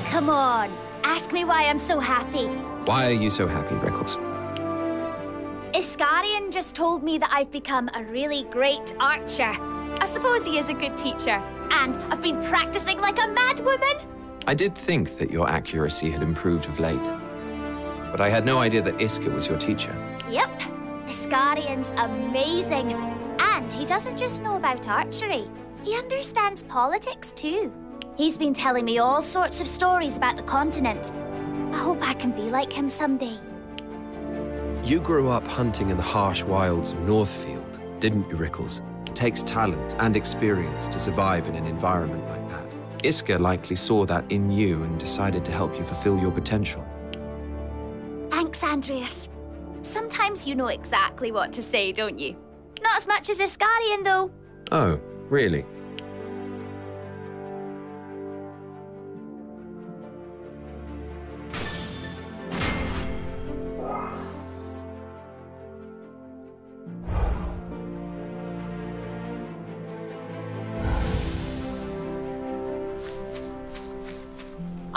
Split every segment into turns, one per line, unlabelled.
Come on, ask me why I'm so happy.
Why are you so happy, Rickles?
Iskarion just told me that I've become a really great archer. I suppose he is a good teacher. And I've been practicing like a madwoman.
I did think that your accuracy had improved of late. But I had no idea that Iska was your teacher.
Yep. Iskarion's amazing. And he doesn't just know about archery. He understands politics too. He's been telling me all sorts of stories about the continent. I hope I can be like him someday.
You grew up hunting in the harsh wilds of Northfield, didn't you, Rickles?
It takes talent and experience to survive in an environment like that. Iska likely saw that in you and decided to help you fulfill your potential.
Thanks, Andreas. Sometimes you know exactly what to say, don't you? Not as much as Iskarion, though.
Oh, really?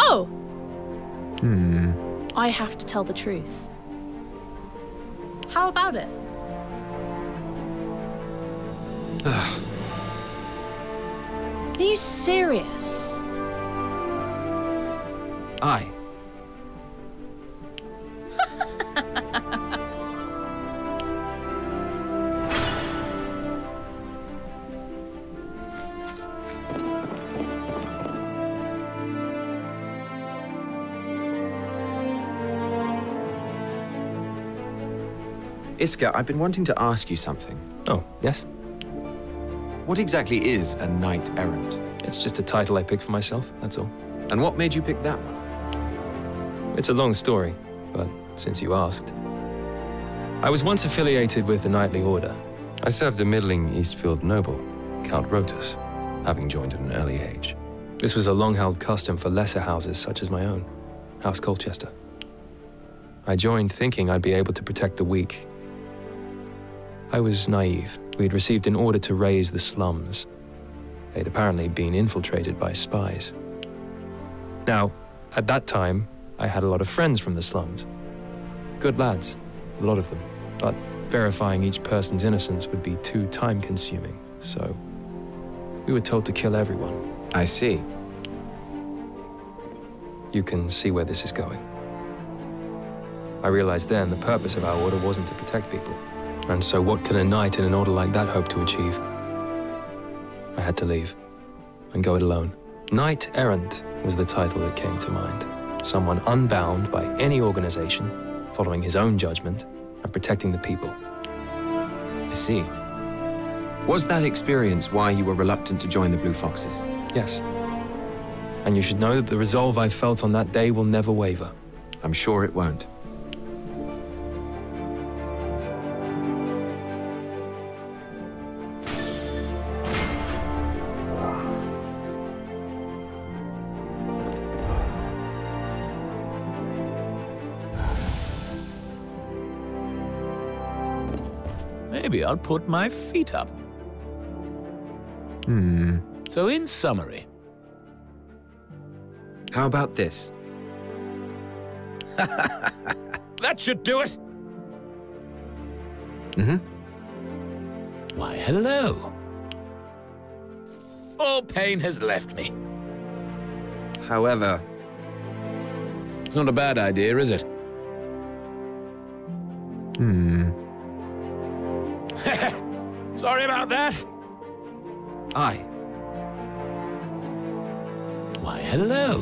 Oh! I have to tell the truth. How about it? Are you serious?
Aye. Iska, I've been wanting to ask you something.
Oh, yes?
What exactly is a knight-errant?
It's just a title I picked for myself, that's all.
And what made you pick that one?
It's a long story, but since you asked. I was once affiliated with the Knightly Order. I served a middling Eastfield noble, Count Rotus, having joined at an early age. This was a long-held custom for lesser houses such as my own, House Colchester. I joined thinking I'd be able to protect the weak. I was naive. We'd received an order to raise the slums. They'd apparently been infiltrated by spies. Now, at that time, I had a lot of friends from the slums. Good lads, a lot of them. But verifying each person's innocence would be too time-consuming, so we were told to kill everyone.
I see.
You can see where this is going. I realized then the purpose of our order wasn't to protect people. And so what could a knight in an order like that hope to achieve? I had to leave and go it alone. Knight-errant was the title that came to mind. Someone unbound by any organization, following his own judgment and protecting the people.
I see. Was that experience why you were reluctant to join the Blue Foxes?
Yes. And you should know that the resolve I felt on that day will never waver.
I'm sure it won't.
Maybe I'll put my feet up. So in summary...
How about this?
That should do it! Why, hello. All pain has left me.
However...
It's not a bad idea, is it? Sorry about that.
Aye.
Why, hello.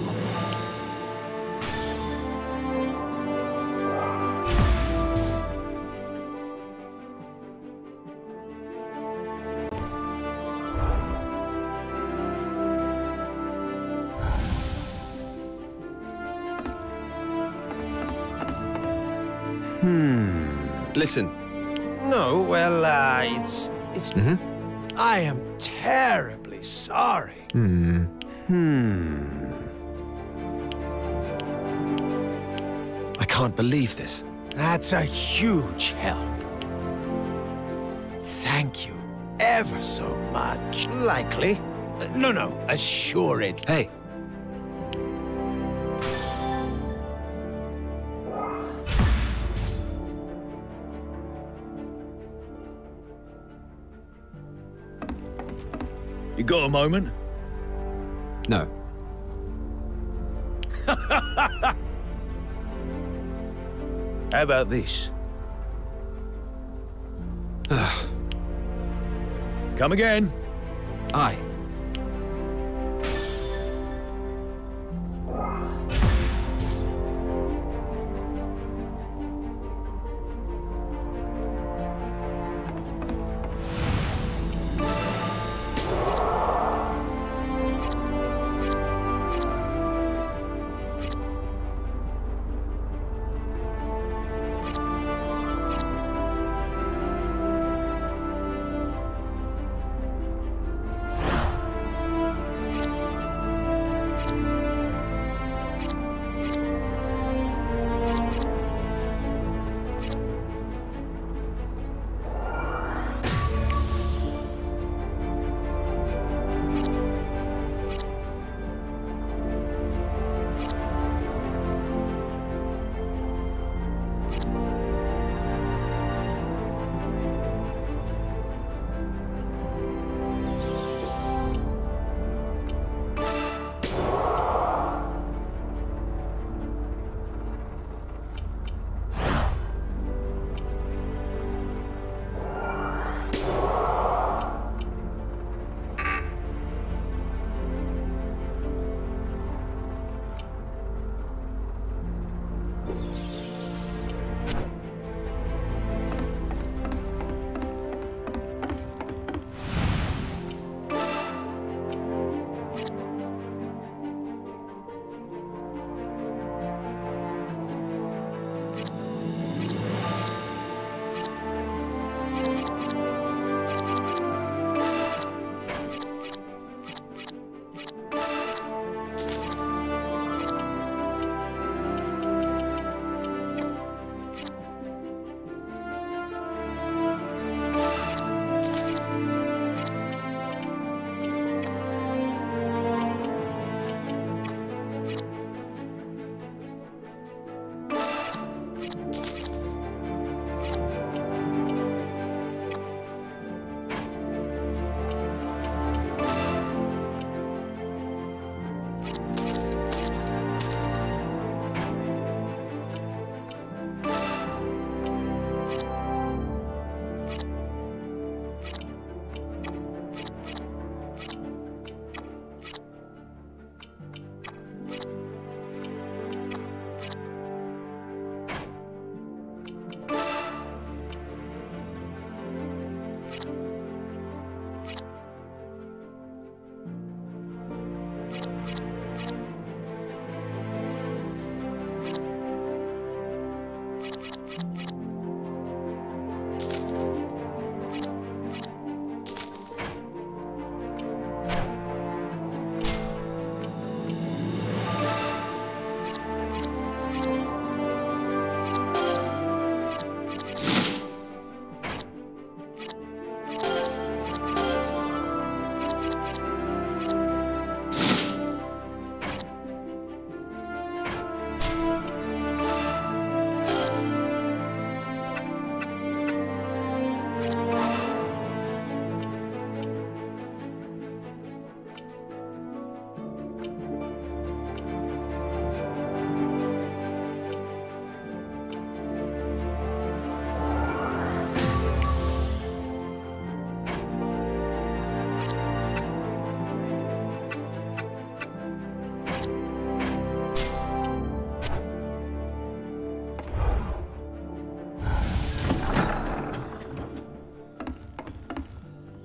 Listen.
No, well, it's... I am terribly sorry.
I can't believe this.
That's a huge help. Thank you, ever so much. Likely. No, assured.
Hey.
You got a moment?
No.
How about this?
Come again.
Aye.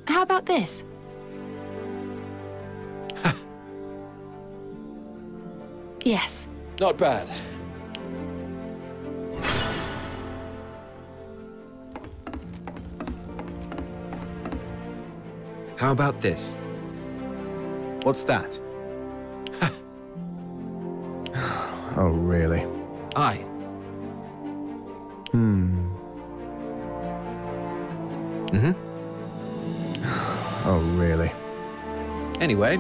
How about this? Yes.
Not bad.
How about this?
What's that? Oh, really?
Aye.
Mm-hmm.
Anyway...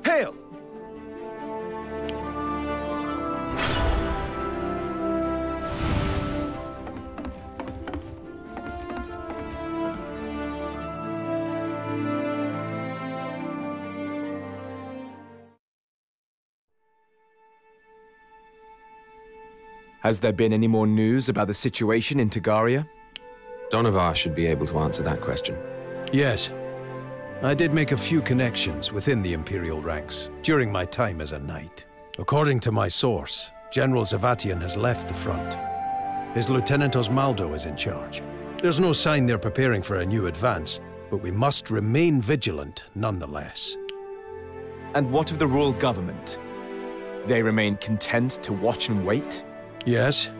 Hail! Has there been any more news about the situation in Tagaria?
Donovar should be able to answer that question.
Yes. I did make a few connections within the Imperial ranks during my time as a knight. According to my source, General Zavatian has left the front. His Lieutenant Osmaldo is in charge. There's no sign they're preparing for a new advance, but we must remain vigilant nonetheless.
And what of the royal government? They remain content to watch and wait?
Yes,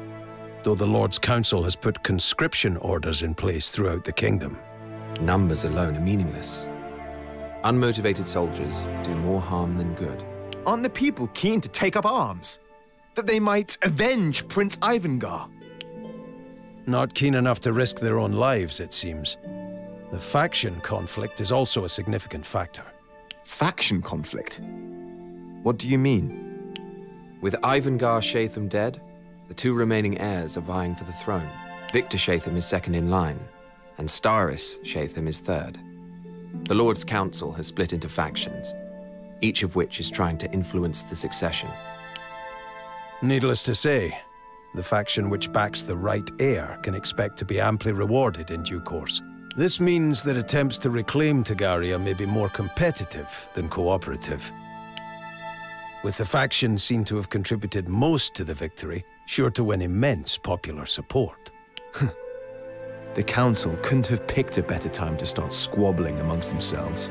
though the Lord's Council has put conscription orders in place throughout the kingdom.
Numbers alone are meaningless. Unmotivated soldiers do more harm than good.
Aren't the people keen to take up arms? That they might avenge Prince Ivangar?
Not keen enough to risk their own lives, it seems. The faction conflict is also a significant factor.
Faction conflict? What do you mean?
With Ivangar Shatham dead, the two remaining heirs are vying for the throne. Victor Shatham is second in line, and Staris Shatham is third. The Lord's Council has split into factions, each of which is trying to influence the succession.
Needless to say, the faction which backs the right heir can expect to be amply rewarded in due course. This means that attempts to reclaim Tagaria may be more competitive than cooperative. With the faction seen to have contributed most to the victory, sure to win immense popular support.
The Council couldn't have picked a better time to start squabbling amongst themselves.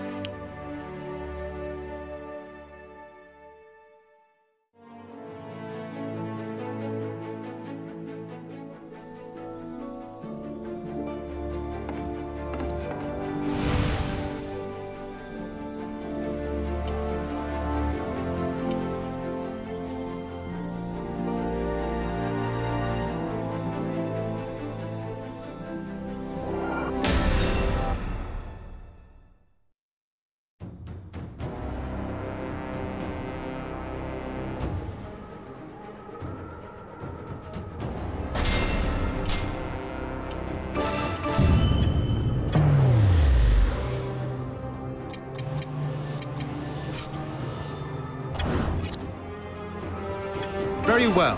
Very well.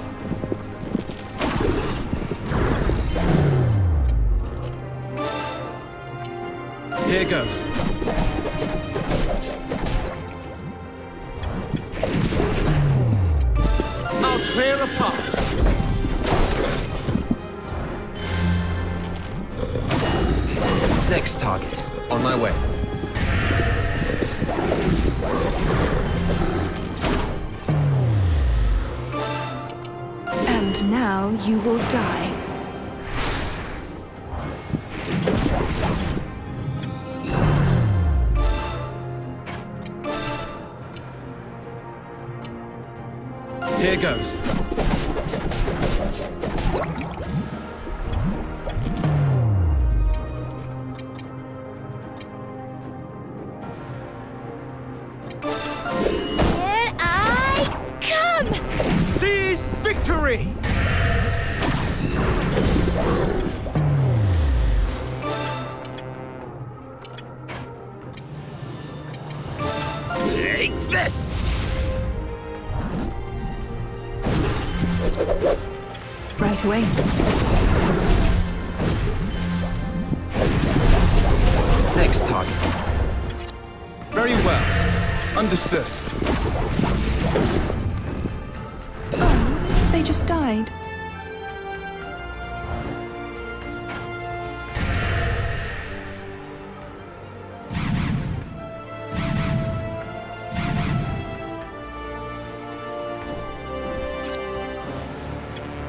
Here goes.
I'll clear a path.
Next target. On my way.
And now you will die.
Here goes.
Here I come!
Seize victory! Take this!
Right away.
Next target.
Very well. Understood.
Oh, they just died.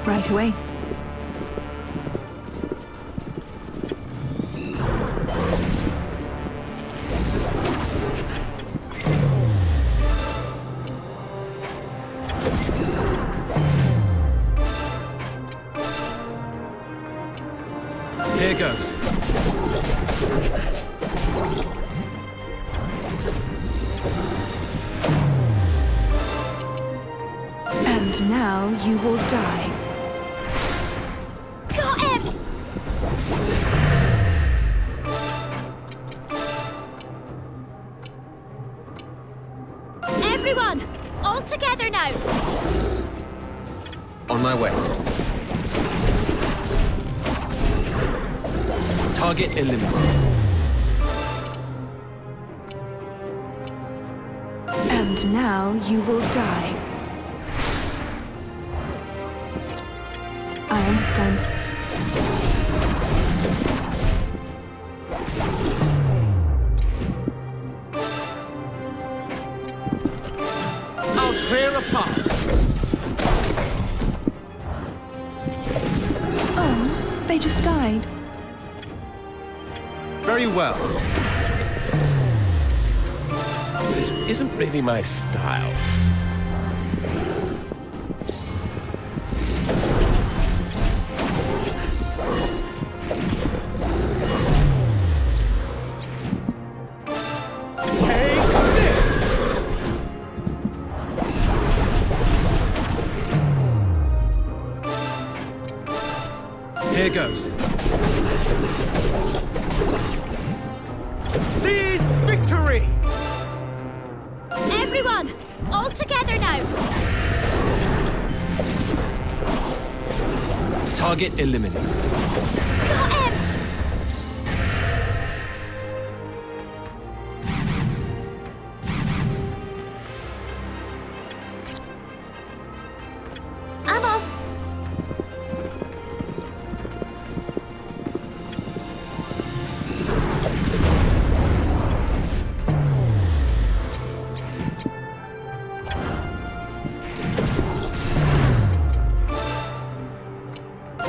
Right away.
Here goes.
now you will die.
Got him! Everyone! All together now!
On my way. Target eliminated.
And now you will die. I understand.
I'll clear a path.
Oh, they just died.
Very well.
This isn't really my style.
Here goes. Seize victory!
Everyone! All together now!
Target eliminated.
Got him! I'm off!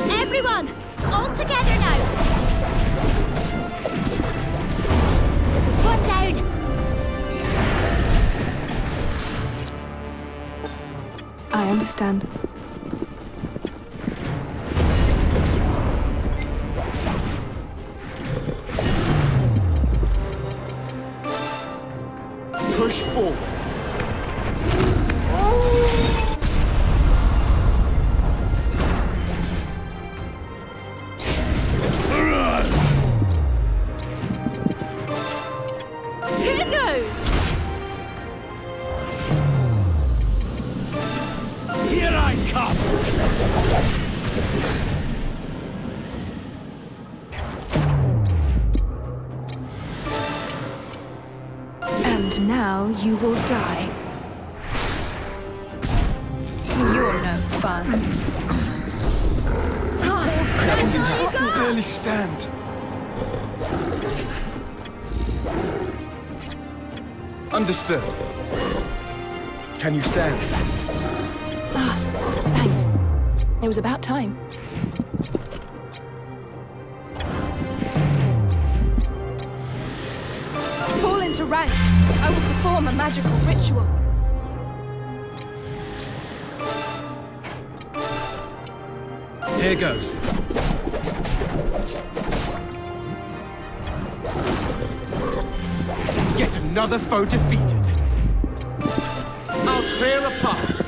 Everyone! All together now! One down!
I understand.
Push forward.
Here goes!
Here I come!
And now you will die. You're no fun.
That's all you got?
Barely stand. Understood. Can you stand?
Thanks. It was about time. Fall into ranks. I will perform a magical ritual.
Here goes. Yet another foe defeated. I'll clear a path.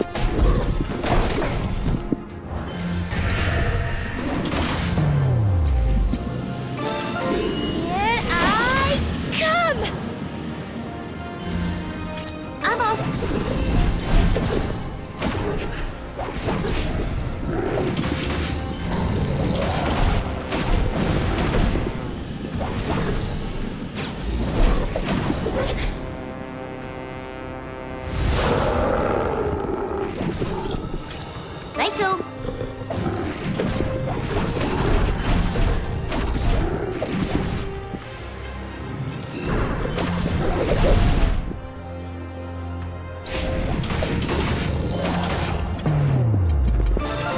Here I come! I'm off! Righto!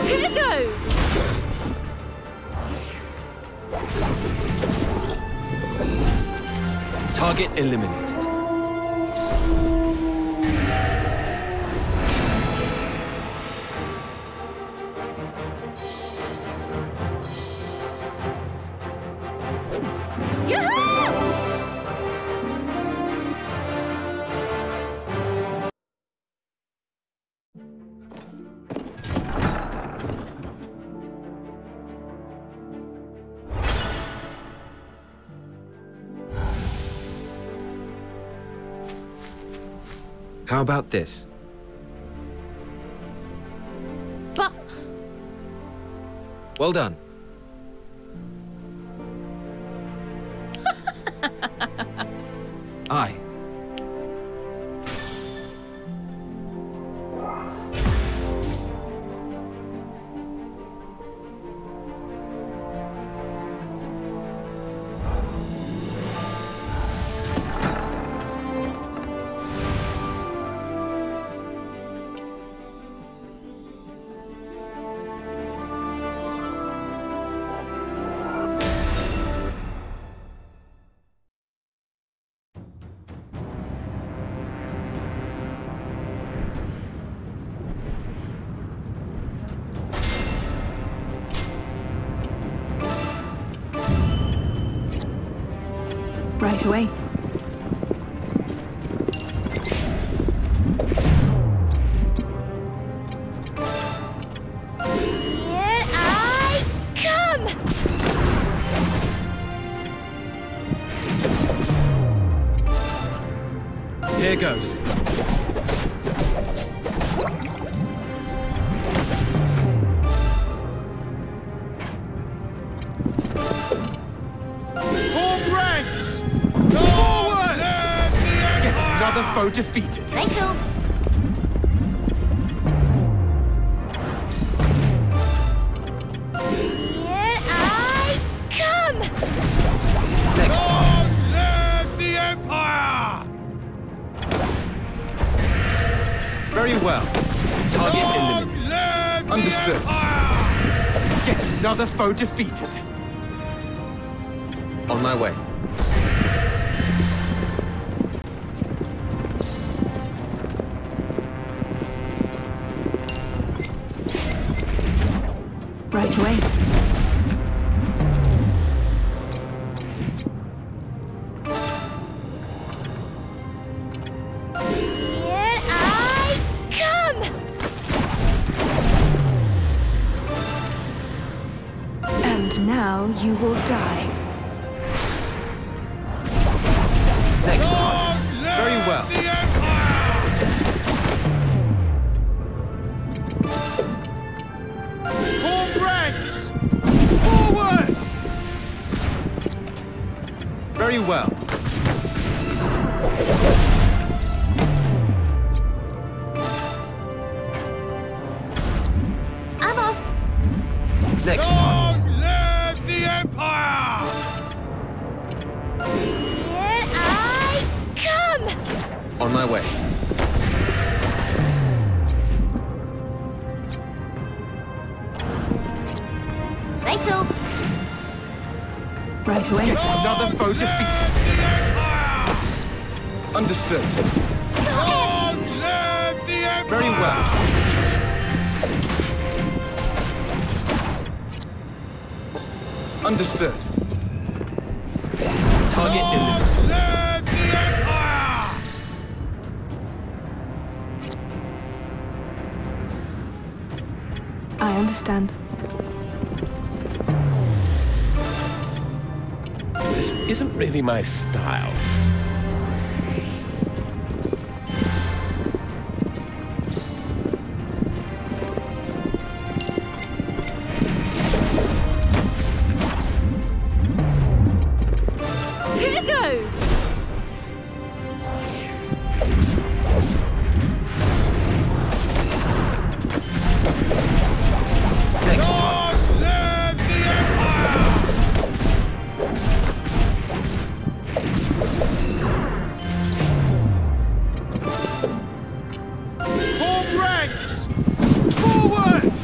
Here goes!
Target eliminated. How about this?
But...
Well done. Aye.
Right away.
Here I come!
Here goes.
Another foe defeated.
Righto. Here I come!
Next time.
Live the Empire! Very well.
Target eliminated.
Understood. Yet another foe defeated.
On my way.
Right away.
Here I come!
And now you will die.
Next time.
Very well. Form ranks! Forward! Very well.
I'm off.
Next time.
Live the Empire!
Here I come!
On my way.
Righto.
Right away.
Yet another foe defeated. Understood. Very well. Understood.
Target eliminated.
I understand.
This isn't really my style.
Here goes!
Next time.
Form ranks! Forward!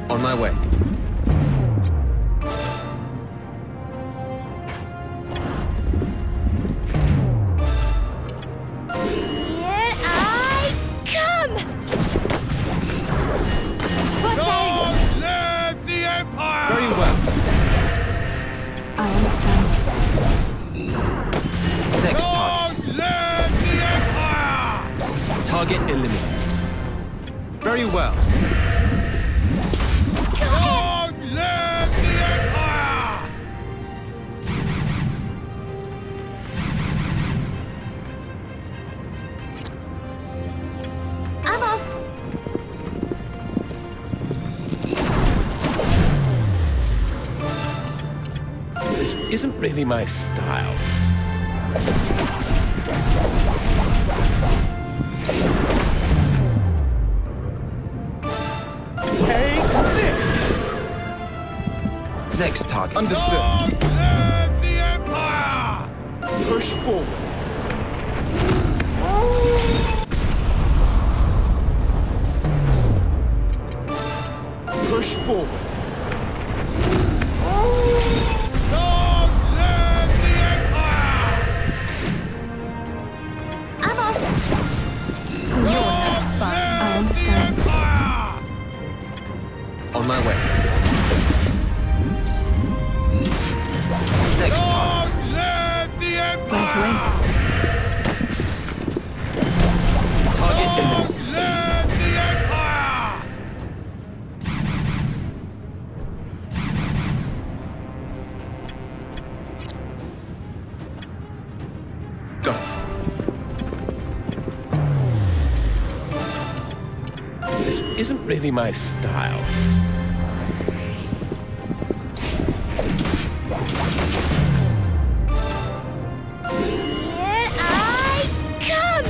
On my way.
Here I come! Put down!
Live the Empire! Very well.
I understand.
Next time.
Live the Empire!
Target eliminated.
Very well. Long live the Empire!
This isn't really my style.
Take this!
Next target.
Understood.
Live the Empire!
Push forward. Push forward.
Long live the Empire!
I'm off.
You're no fun. I understand.
Empire!
On my way. Next target.
Long live the Empire!
Right away.
Target in
Long live the Empire!
Got it.
This isn't really my style.
Here I come!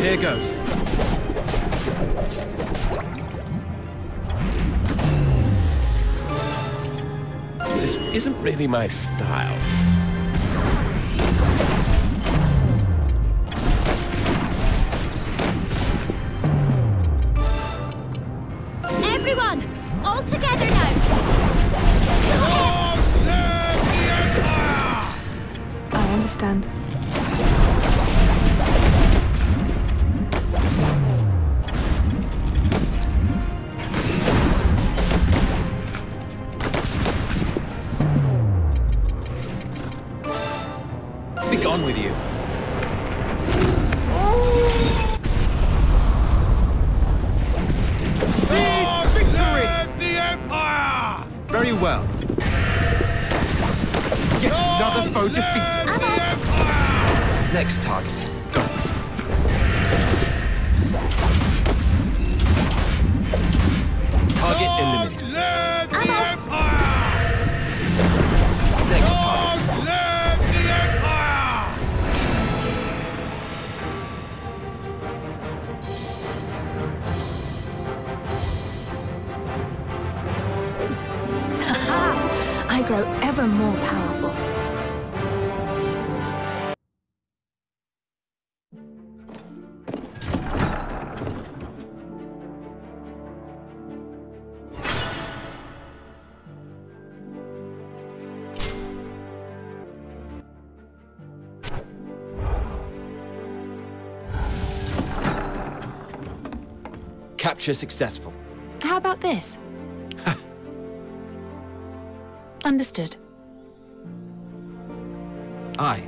Here goes.
This isn't really my style.
Everyone, all together now.
Long live the Empire!
I understand.
Be gone with you. Seize victory!
Live the Empire!
Very well. Yet another foe defeated.
Live the Empire!
Next target. Got it. Target eliminated.
Live the Empire!
Next target.
Long live the Empire!
I grow ever more powerful.
Capture successful.
How about this? Understood.
Aye.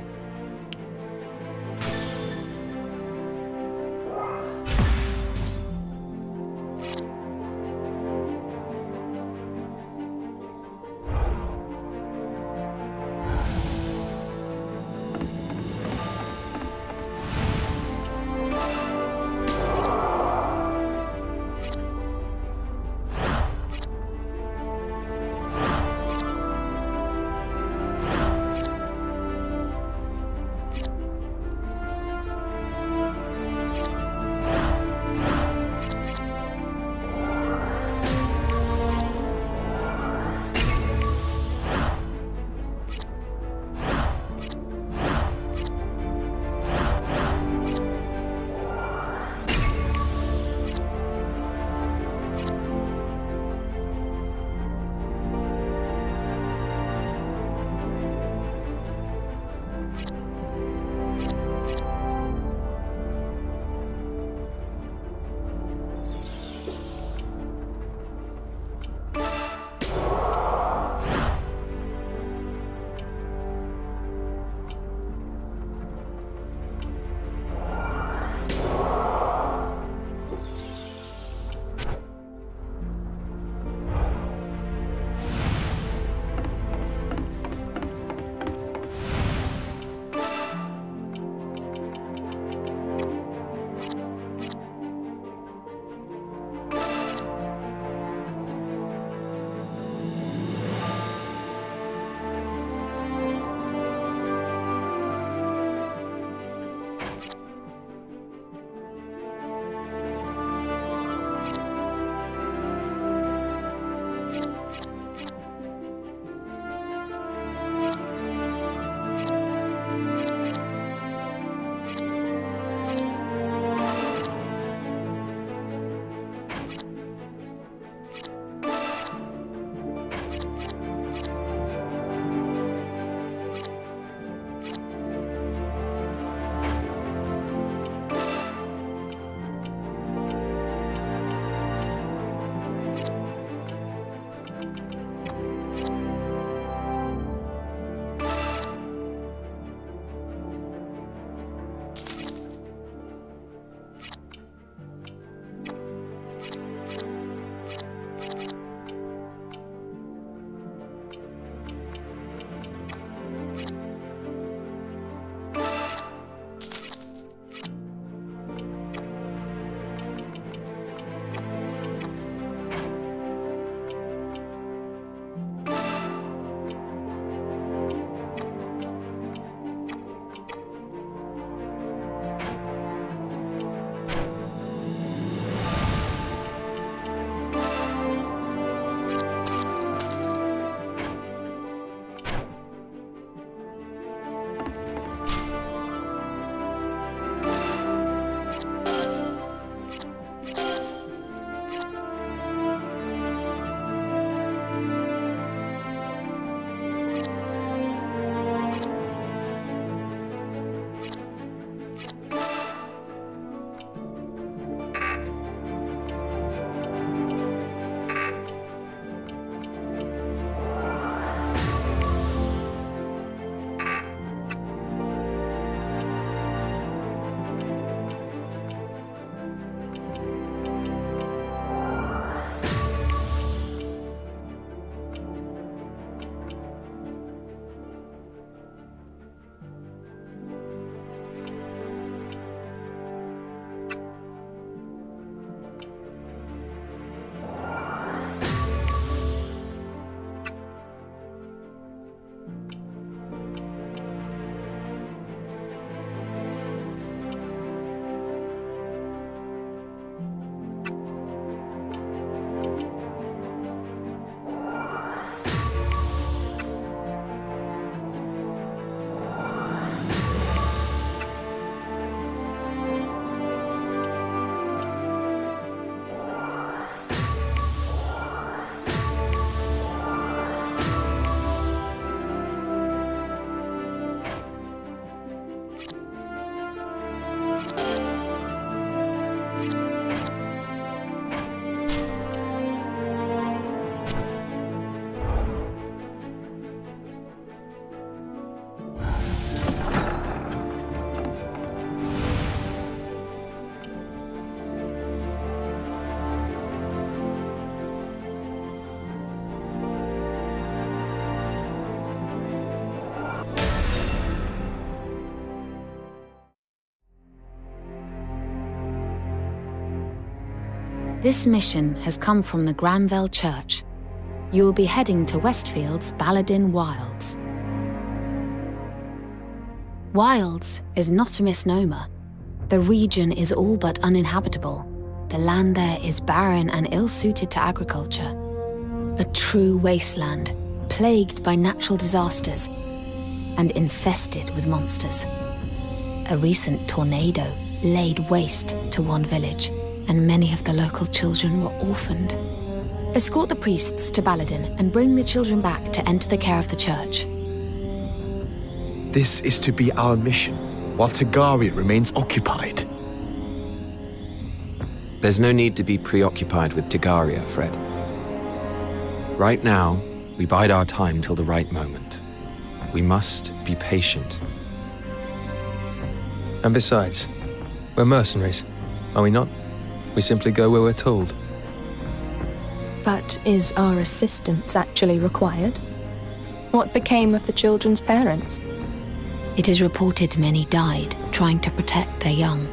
This mission has come from the Granville Church. You will be heading to Westfield's Baladin Wilds. Wilds is not a misnomer. The region is all but uninhabitable. The land there is barren and ill-suited to agriculture. A true wasteland, plagued by natural disasters and infested with monsters. A recent tornado laid waste to one village, and many of the local children were orphaned. Escort the priests to Baladin and bring the children back to enter the care of the church.
This is to be our mission, while Tagaria remains occupied.
There's no need to be preoccupied with Tagaria, Fred. Right now, we bide our time till the right moment. We must be patient.
And besides, we're mercenaries, are we not? We simply go where we're told.
But is our assistance actually required? What became of the children's parents?
It is reported many died trying to protect their young.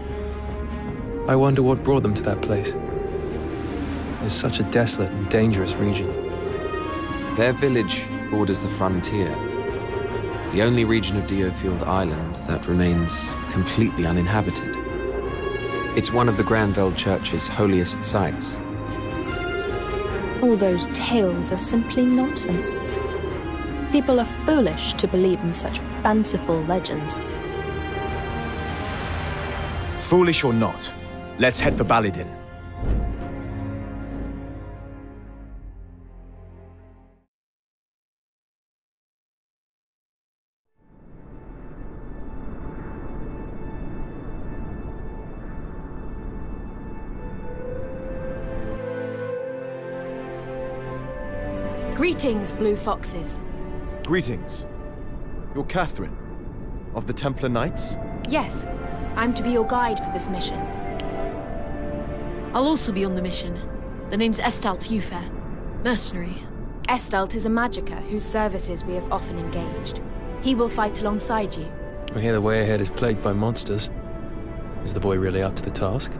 I wonder what brought them to that place. It's such a desolate and dangerous region.
Their village borders the frontier, the only region of DioField Island that remains completely uninhabited. It's one of the Granville Church's holiest sites.
All those tales are simply nonsense. People are foolish to believe in such fanciful legends.
Foolish or not, let's head for Baladin.
Greetings, Blue Foxes.
Greetings. You're Catherine, of the Templar Knights?
Yes, I'm to be your guide for this mission. I'll also be on the mission. The name's Estalt Ufair, mercenary. Estalt is a magicka whose services we have often engaged. He will fight alongside you.
I hear the way ahead is plagued by monsters. Is the boy really up to the task?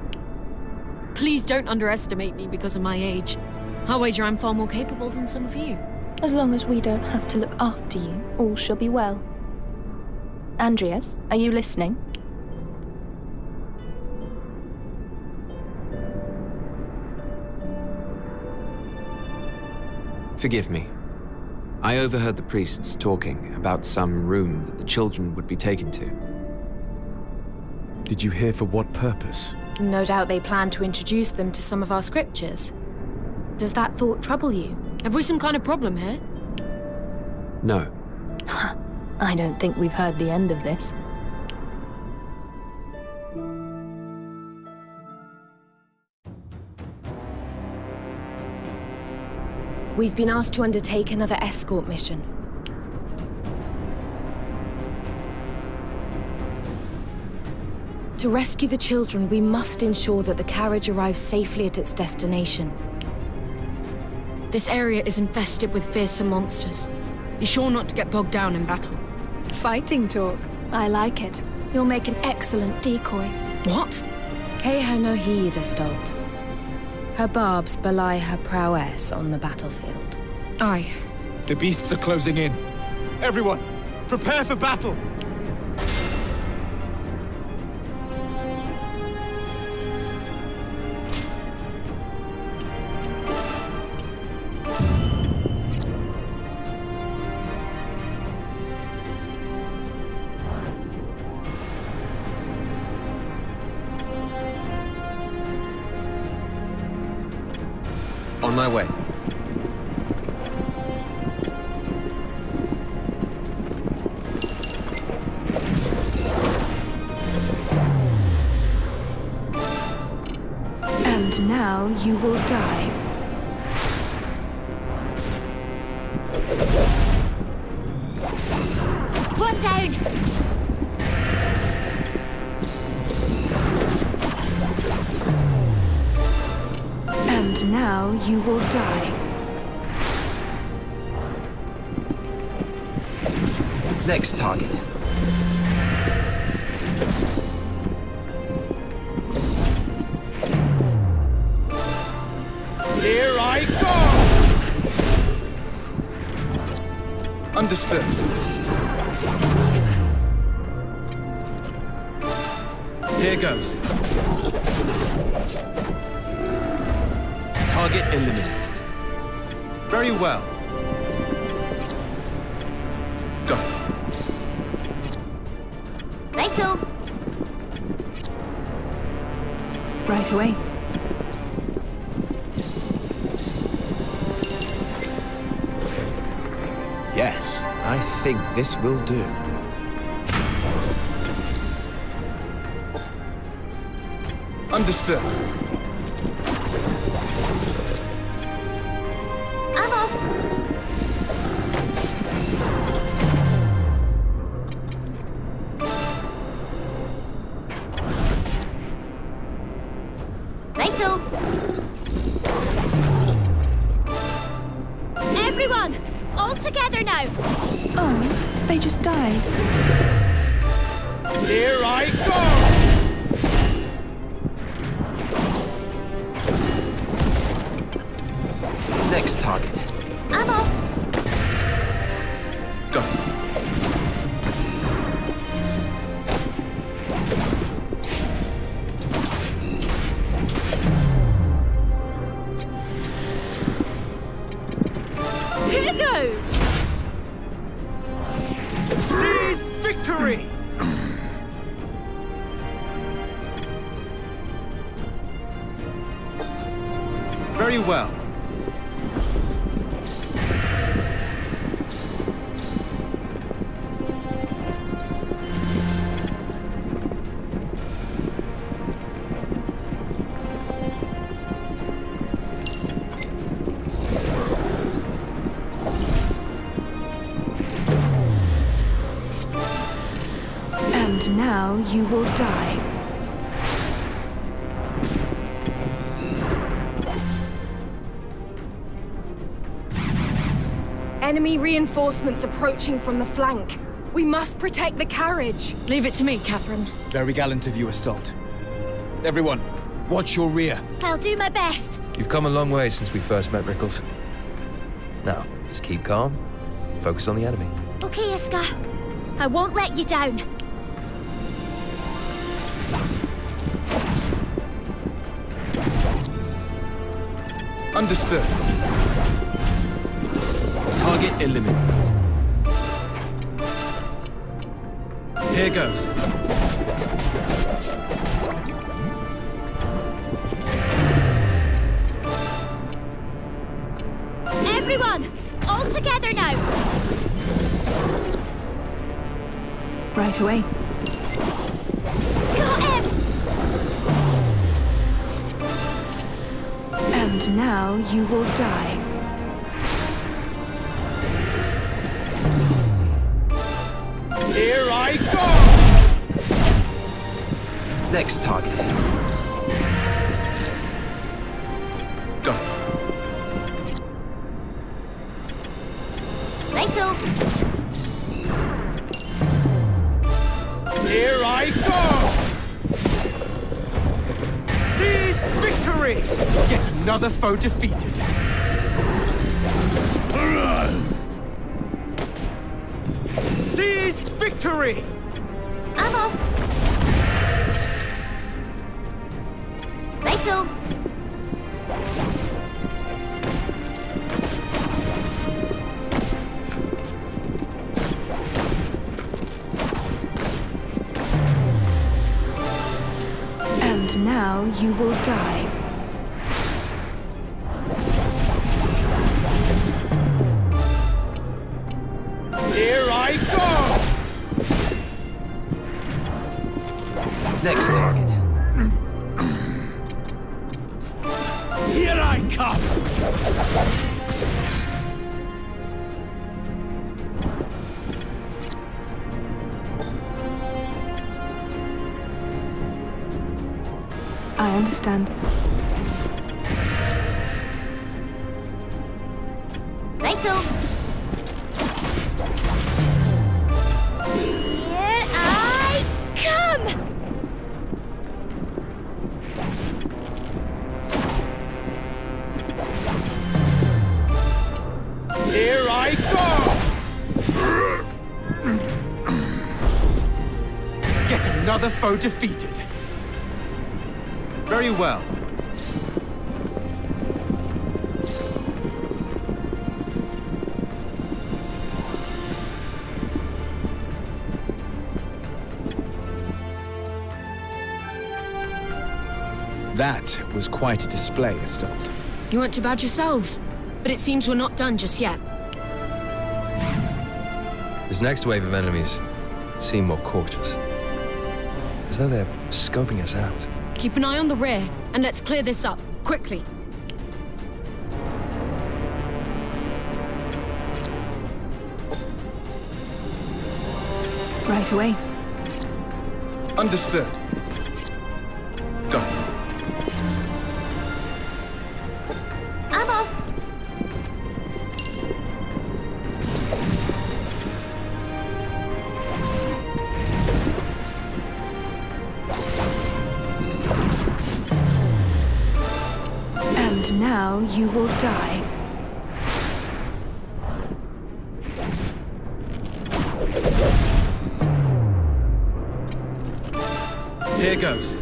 Please don't underestimate me because of my age. I'll wager I'm far more capable than some of you.
As long as we don't have to look after you, all shall be well. Andreas, are you listening?
Forgive me. I overheard the priests talking about some room that the children would be taken to.
Did you hear for what purpose?
No doubt they plan to introduce them to some of our scriptures. Does that thought trouble you? Have we some kind of problem here?
No.
I don't think we've heard the end of this.
We've been asked to undertake another escort mission. To rescue the children, we must ensure that the carriage arrives safely at its destination. This area is infested with fearsome monsters. Be sure not to get bogged down in battle.
Fighting talk. I like it. You'll make an excellent decoy.
What?
Pay her no heed, Estalt. Her barbs belie her prowess on the battlefield.
Aye.
The beasts are closing in. Everyone, prepare for battle!
On my way.
And now you will die.
One down!
And now you will die.
Next target.
Understood.
Here goes. Target eliminated.
Very well.
Go.
Righto.
Right away.
Yes, I think this will do.
Understood.
I'm off. Righto. Everyone, all together now.
Oh, they just died.
Here I go!
Next target.
I'm off.
Go.
Here goes.
Seize victory!
Very well.
And now you will die.
Enemy reinforcements approaching from the flank. We must protect the carriage. Leave it to me, Catherine.
Very gallant of you, Astolde. Everyone, watch your rear.
I'll do my best.
You've come a long way since we first met, Rickles. Now, just keep calm. Focus on the enemy.
Okay, Iska. I won't let you down.
Understood.
Target eliminated. Here goes.
Everyone, all together now.
Right away.
Got him.
And now you will die.
Here I go!
Next target.
Go.
Righto.
Here I go! Seize victory! Yet another foe defeated. Seize victory!
I'm off. Righto.
And now you will die.
Here I go!
Next target.
Here I come!
I understand.
Righto. Here I come!
Here I go!
Another foe defeated. Very well. That was quite a display, Estelle.
You weren't too bad yourselves, but it seems we're not done just yet.
This next wave of enemies seem more cautious. As though they're scoping us out.
Keep an eye on the rear, and let's clear this up, quickly.
Right away.
Understood. Go.
I'm off.
And now you will die.
Here goes.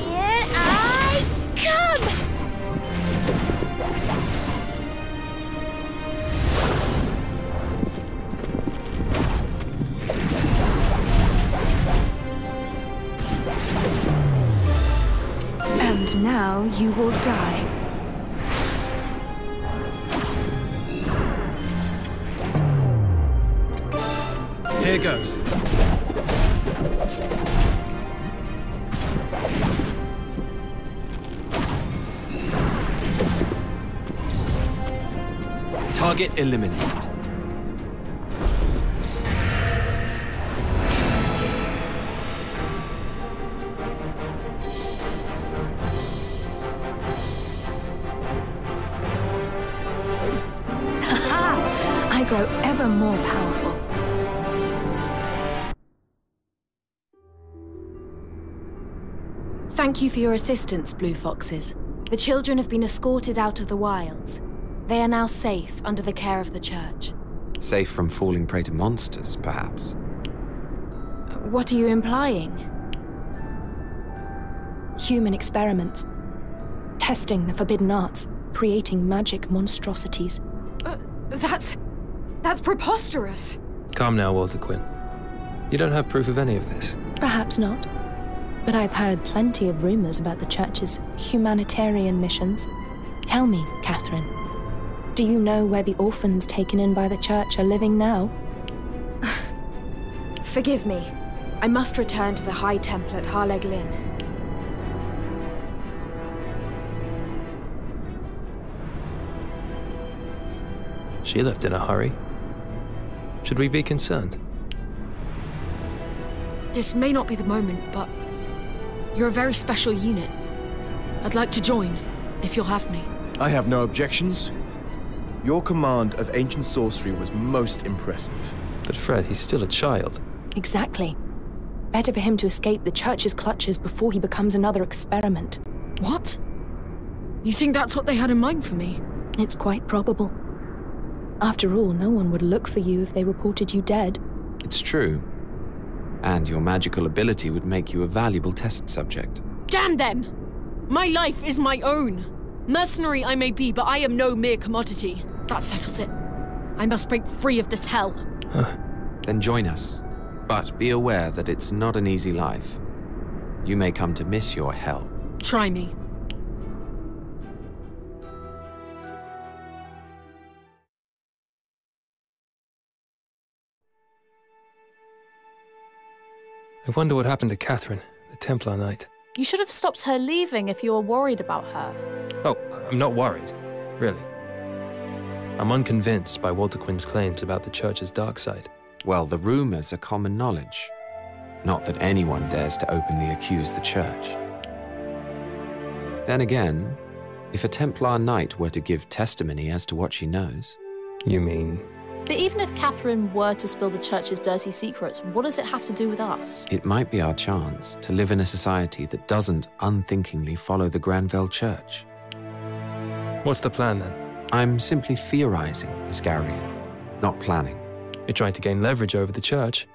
Here I come!
And now you will die.
Here goes.
Target eliminated.
I grow ever more powerful.
Thank you for your assistance, Blue Foxes. The children have been escorted out of the wilds. They are now safe under the care of the church.
Safe from falling prey to monsters, perhaps.
What are you implying?
Human experiments. Testing the forbidden arts. Creating magic monstrosities.
That's preposterous.
Calm now, Walter Quinn. You don't have proof of any of this.
Perhaps not. But I've heard plenty of rumors about the church's humanitarian missions. Tell me, Catherine, do you know where the orphans taken in by the church are living now?
Forgive me. I must return to the High Temple at Harleg Lynn.
She left in a hurry. Should we be concerned?
This may not be the moment, but you're a very special unit. I'd like to join, if you'll have me.
I have no objections. Your command of ancient sorcery was most impressive.
But Fred, he's still a child.
Exactly. Better for him to escape the church's clutches before he becomes another experiment.
What? You think that's what they had in mind for me?
It's quite probable. After all, no one would look for you if they reported you dead.
It's true. And your magical ability would make you a valuable test subject.
Damn them! My life is my own. Mercenary I may be, but I am no mere commodity. That settles it. I must break free of this hell.
Then join us. But be aware that it's not an easy life. You may come to miss your hell.
Try me.
I wonder what happened to Catherine, the Templar Knight.
You should have stopped her leaving if you were worried about her.
Oh, I'm not worried, really. I'm unconvinced by Walter Quinn's claims about the church's dark side.
Well, the rumors are common knowledge. Not that anyone dares to openly accuse the church. Then again, if a Templar Knight were to give testimony as to what she knows...
You mean?
But even if Catherine were to spill the church's dirty secrets, what does it have to do with us?
It might be our chance to live in a society that doesn't unthinkingly follow the Granville Church.
What's the plan then?
I'm simply theorizing, Iscarian, not planning.
You're trying to gain leverage over the church.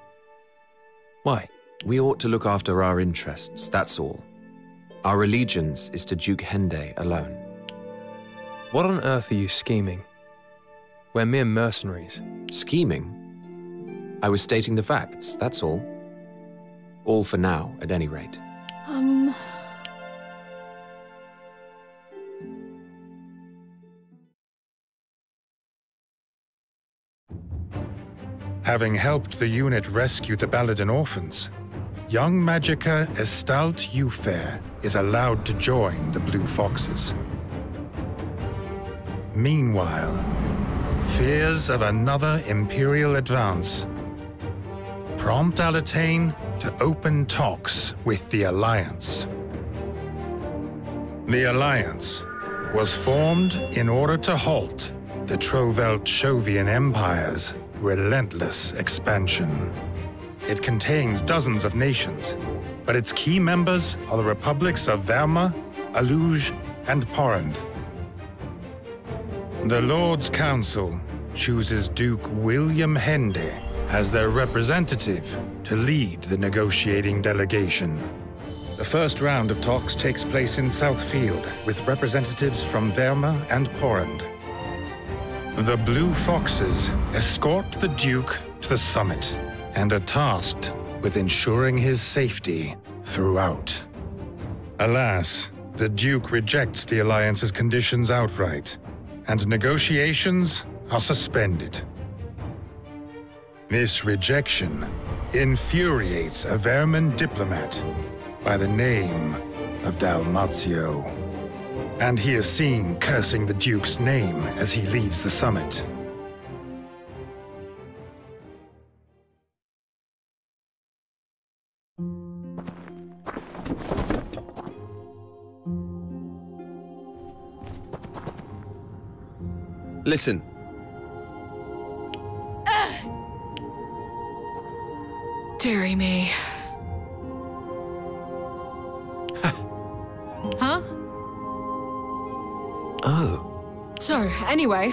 Why?
We ought to look after our interests, that's all. Our allegiance is to Duke Hende alone.
What on earth are you scheming? We're mere mercenaries.
Scheming? I was stating the facts, that's all. All for now, at any rate.
Having helped the unit rescue the Baladin orphans, young Magicka Estalt Ufair is allowed to join the Blue Foxes. Meanwhile, fears of another Imperial advance prompt Alatane to open talks with the Alliance. The Alliance was formed in order to halt the Trovelt-Shovian Empire's relentless expansion. It contains dozens of nations, but its key members are the republics of Verma, Aluj, and Porrand. The Lord's Council chooses Duke William Hende as their representative to lead the negotiating delegation. The first round of talks takes place in Southfield with representatives from Verma and Porrand. The Blue Foxes escort the Duke to the summit and are tasked with ensuring his safety throughout. Alas, the Duke rejects the Alliance's conditions outright, and negotiations are suspended. This rejection infuriates a Vermin diplomat by the name of Dalmazio, and he is seen cursing the Duke's name as he leaves the summit.
Listen.
Dearie me. Huh?
Oh.
So, anyway,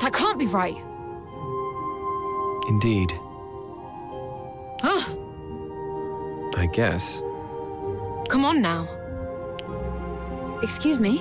that can't be right.
Indeed.
Huh?
I guess.
Come on now.
Excuse me?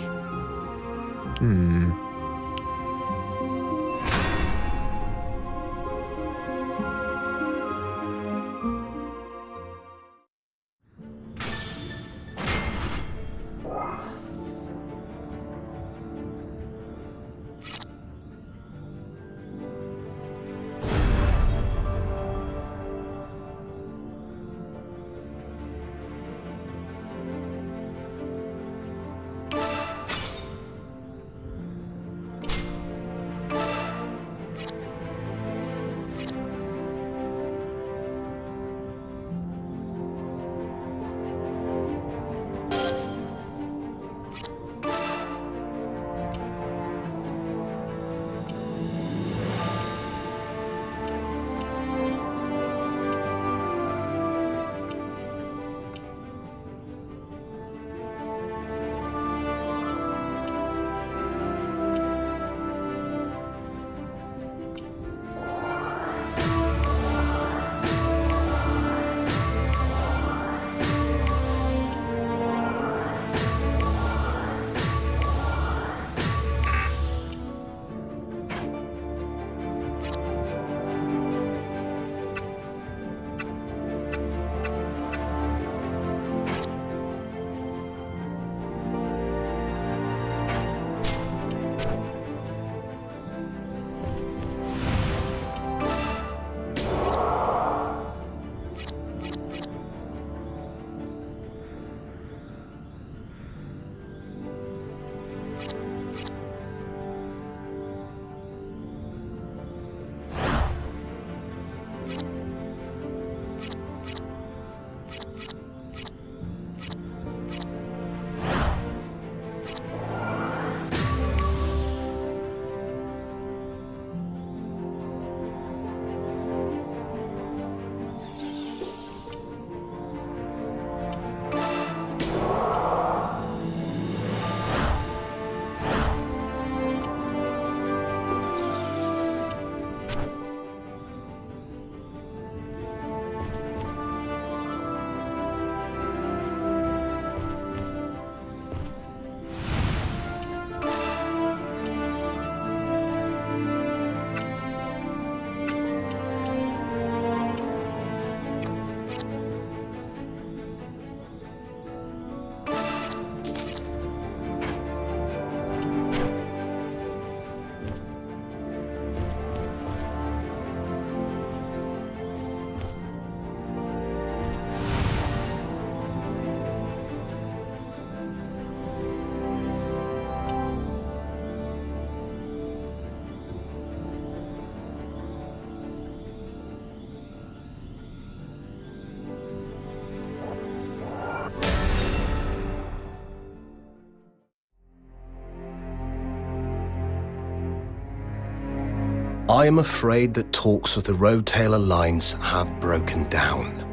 I am afraid that talks with the Roadtail Alliance have broken down.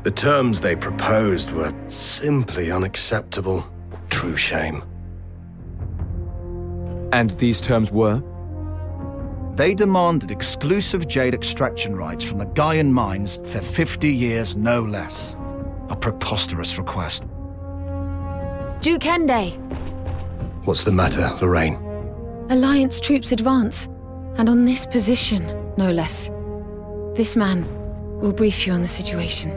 The terms they proposed were simply unacceptable. True shame.
And these terms were?
They demanded exclusive jade extraction rights from the Gaian mines for 50 years, no less. A preposterous request.
Duke Hende!
What's the matter, Lorraine?
Alliance troops advance, and on this position, no less. This man will brief you on the situation.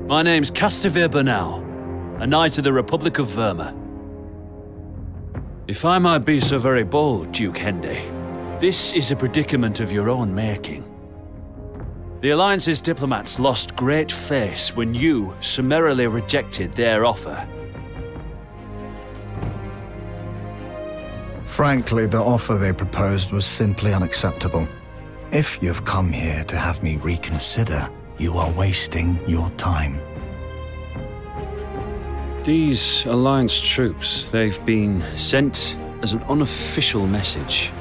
My name's Castivir Bernal, a knight of the Republic of Verma. If I might be so very bold, Duke Hende, this is a predicament of your own making. The Alliance's diplomats lost great face when you summarily rejected their offer.
Frankly, the offer they proposed was simply unacceptable. If you've come here to have me reconsider, you are wasting your time.
These Alliance troops, they've been sent as an unofficial message.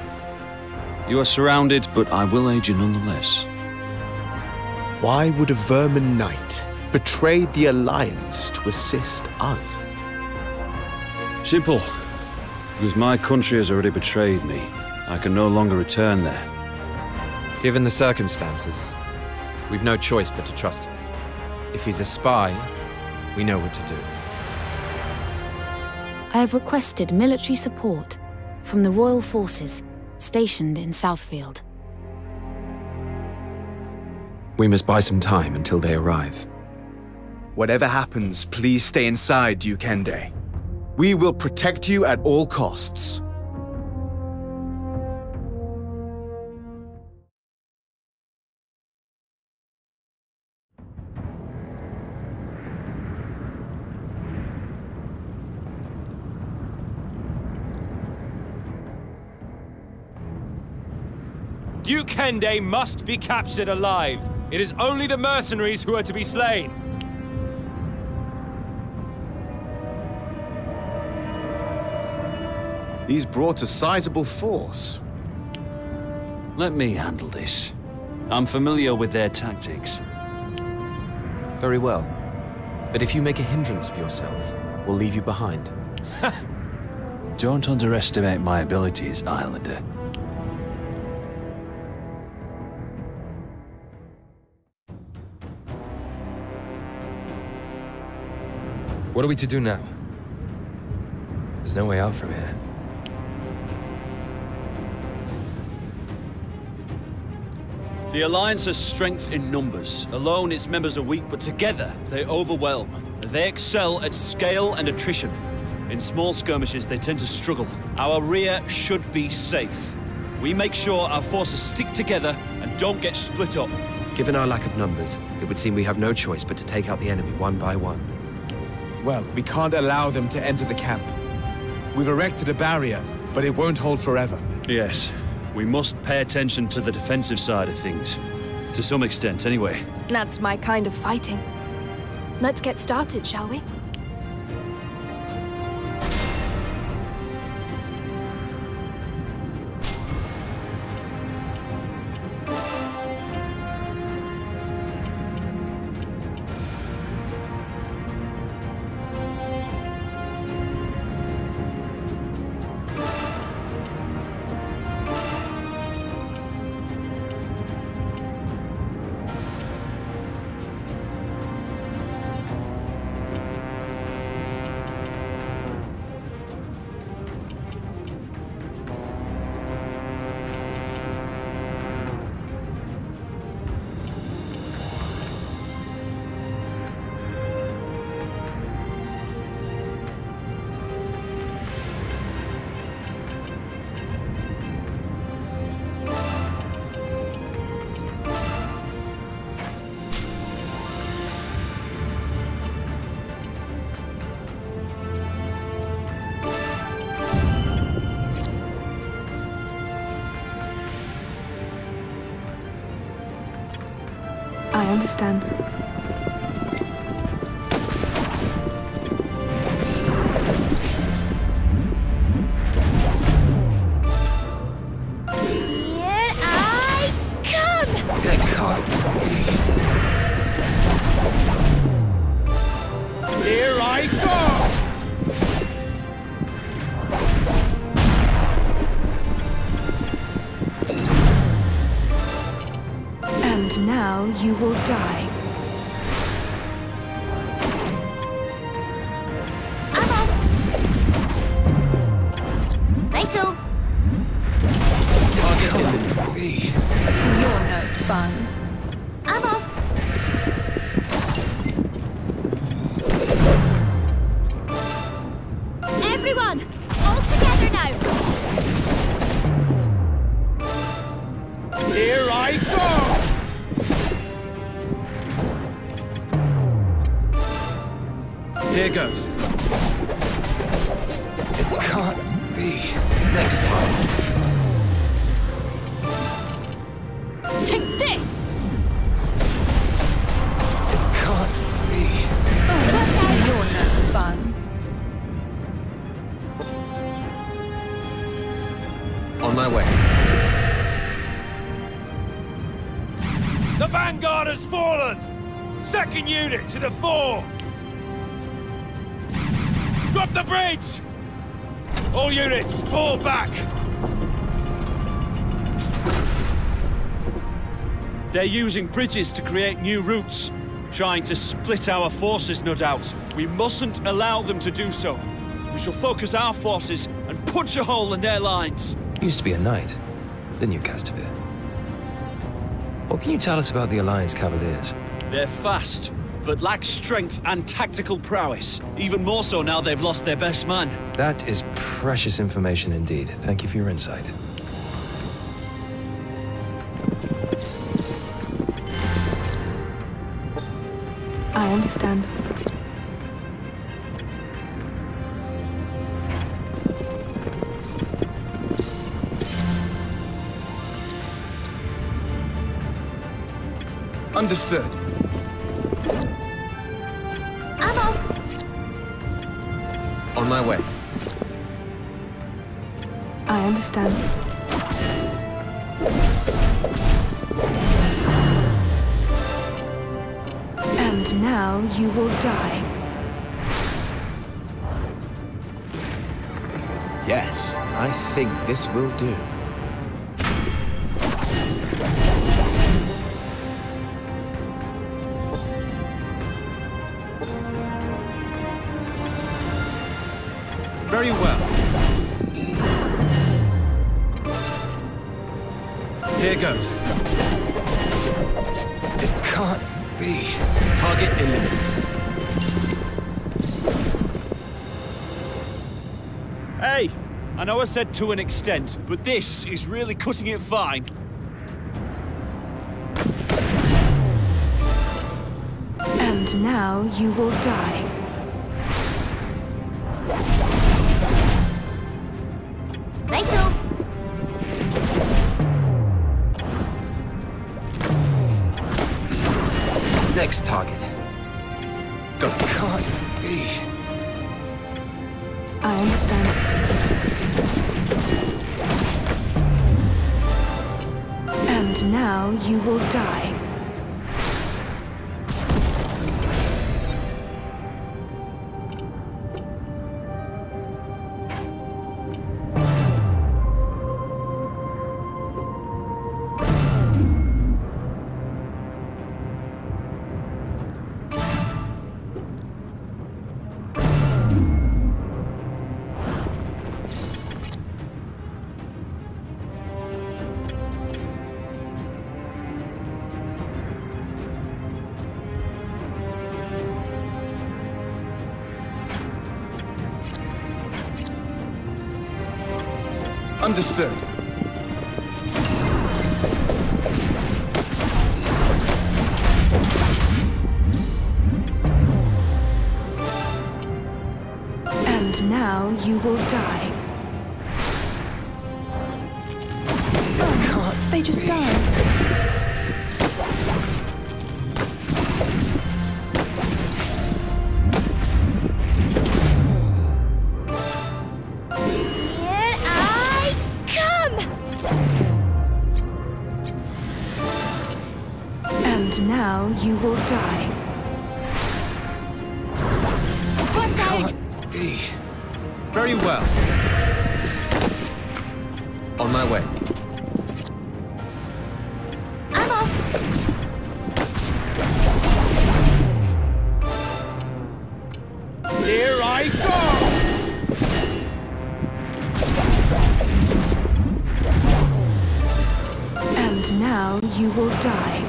You are surrounded, but I will aid you nonetheless.
Why would a Vermin knight betray the Alliance to assist us?
Simple. Because my country has already betrayed me. I can no longer return there.
Given the circumstances, we've no choice but to trust him. If he's a spy, we know what to do.
I have requested military support from the Royal Forces stationed in Southfield.
We must buy some time until they arrive.
Whatever happens, please stay inside, Duke Hende. We will protect you at all costs.
Duke Hende must be captured alive. It is only the mercenaries who are to be slain.
He's brought a sizable force.
Let me handle this. I'm familiar with their tactics.
Very well. But if you make a hindrance of yourself, we'll leave you behind.
Don't underestimate my abilities, Islander.
What are we to do now? There's no way out from here.
The Alliance has strength in numbers. Alone, its members are weak, but together, they overwhelm. They excel at scale and attrition. In small skirmishes, they tend to struggle. Our rear should be safe. We make sure our forces stick together and don't get split up.
Given our lack of numbers, it would seem we have no choice but to take out the enemy one by one.
Well, we can't allow them to enter the camp. We've erected a barrier, but it won't hold forever.
Yes, we must pay attention to the defensive side of things. To some extent, anyway.
That's my kind of fighting. Let's get started, shall we? I understand.
can't be.
Here I go!
And now you will die.
Righto.
Target eliminated. B.
You're no fun.
I'm off. Everyone, all together now.
Here I go!
Here goes. It can't be. Next time.
Take this.
It can't be.
You're no fun.
On my way.
The vanguard has fallen! Second unit to the fore! Drop the bridge! All units, fall back!
They're using bridges to create new routes, trying to split our forces, no doubt. We mustn't allow them to do so. We shall focus our forces and punch a hole in their lines.
You used to be a knight, didn't you, Castamere? What can you tell us about the Alliance Cavaliers?
They're fast, but lack strength and tactical prowess. Even more so now they've lost their best man.
That is precious information indeed. Thank you for your insight.
I understand.
Understood.
I'm off.
On my way.
I understand. And now you will die.
Yes, I think this will do. Very well.
Here goes. It can't be. Target eliminated.
Hey, I know I said to an extent, but this is really cutting it fine.
And now you will die.
Righto.
Next target. Go. Can't be.
I understand. And now you will die.
Understood.
And now you will die.
Can't
They just
be.
died.
Here I come!
now you will die.
One down!
Can't be.
Very well.
On my way.
I'm off!
Here I go!
And now you will die.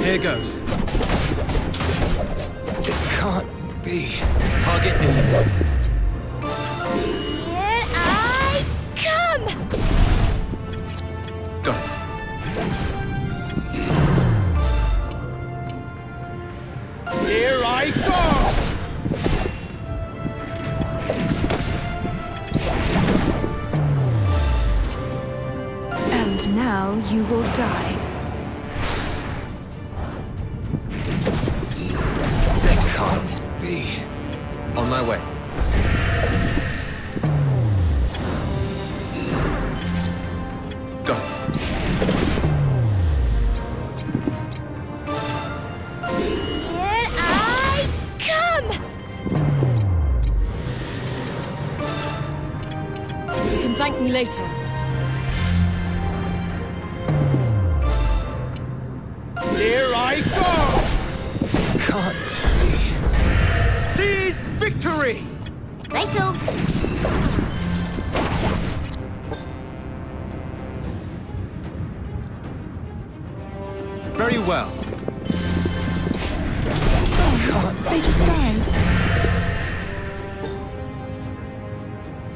Here goes. It can't be. Target eliminated.
Here I come!
Got it.
Here I go!
And now you will die.
Next time. Be. On my way. Got it.
Here I come!
You can thank me later.
Here I go!
Can't
Seize victory!
Righto!
Very well.
They just died.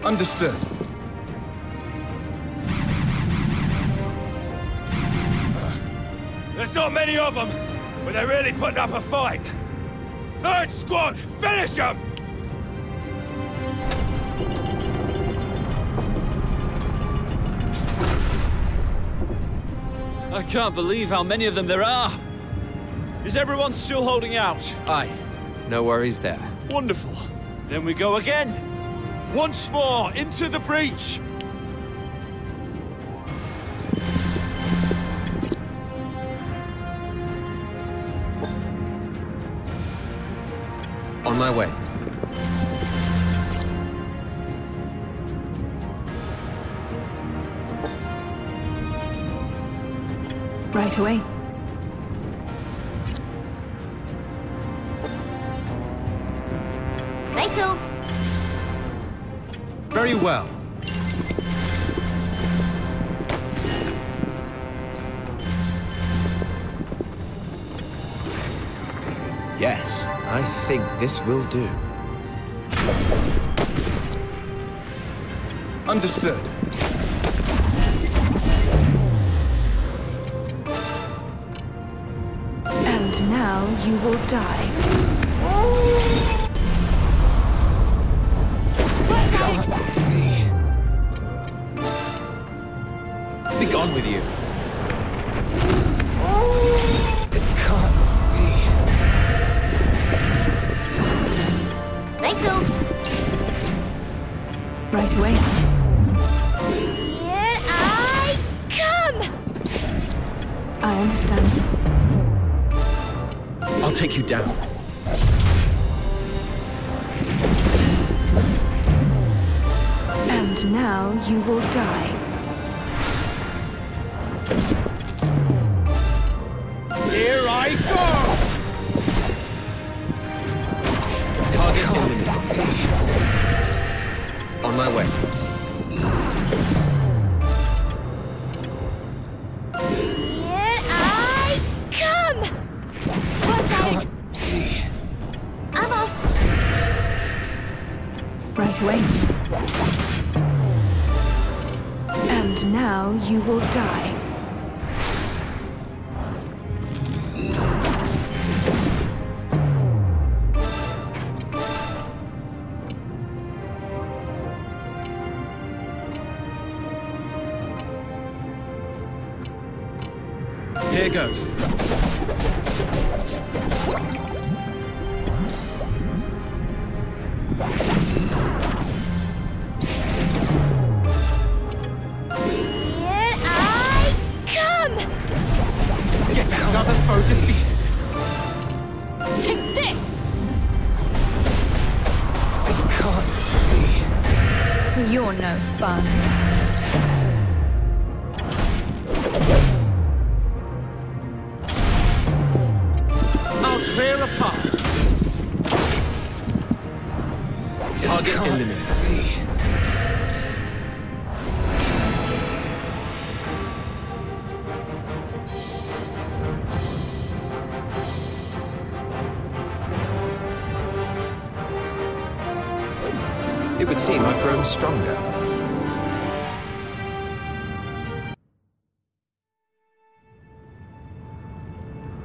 Understood.
There's not many of them, but they're really putting up a fight. Third squad, finish them!
I can't believe how many of them there are. Is everyone still holding out?
Aye. No worries there.
Wonderful. Then we go again. Once more, into the breach.
On my way.
Right away.
Righto!
Very well.
Yes, I think this will do.
Understood.
And now you will die.
Be gone with you.
It can't be.
Righto!
Right away.
Here I come!
I understand.
I'll take you down.
And now you will die.
Here I go!
Target eliminated. On my way.
Here I come! One down! I'm off!
Right away. And now you will die.
Here goes.
You're no fun.
I'll clear a path.
Target eliminated. It would seem I've grown stronger.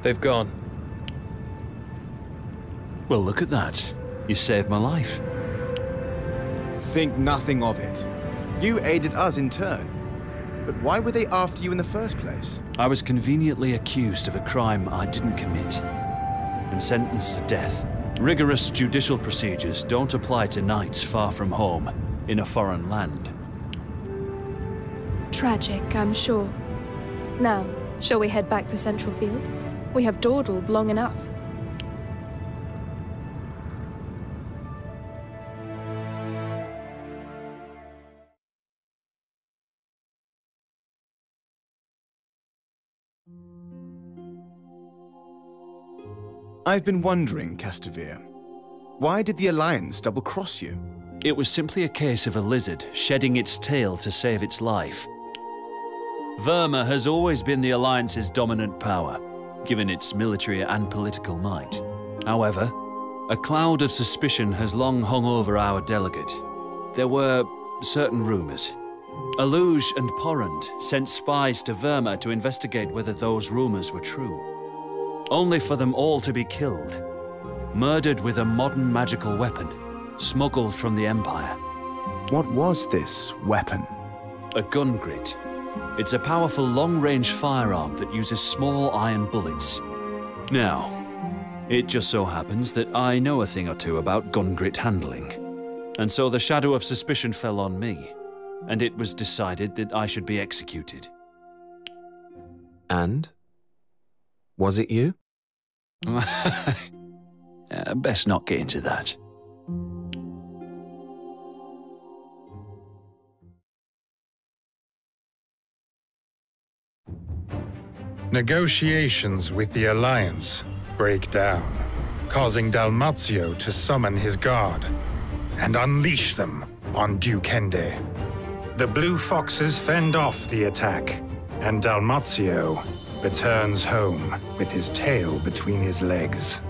They've gone.
Well, look at that. You saved my life.
Think nothing of it. You aided us in turn. But why were they after you in the first place?
I was conveniently accused of a crime I didn't commit and sentenced to death. Rigorous judicial procedures don't apply to knights far from home in a foreign land.
Tragic, I'm sure. Now, shall we head back for Central Field? We have dawdled long enough.
I've been wondering, Castamere, why did the Alliance double-cross you?
It was simply a case of a lizard shedding its tail to save its life. Verma has always been the Alliance's dominant power, given its military and political might. However, a cloud of suspicion has long hung over our delegate. There were certain rumors. Aluge and Porrand sent spies to Verma to investigate whether those rumors were true. Only for them all to be killed, murdered with a modern magical weapon, smuggled from the Empire.
What was this weapon?
A gun grit. It's a powerful long-range firearm that uses small iron bullets. Now, it just so happens that I know a thing or two about gun grit handling. And so the shadow of suspicion fell on me, and it was decided that I should be executed.
And? Was it you?
Best not get into that.
Negotiations with the Alliance break down, causing Dalmazio to summon his guard and unleash them on Duke Hende. The Blue Foxes fend off the attack, and Dalmazio returns home with his tail between his legs.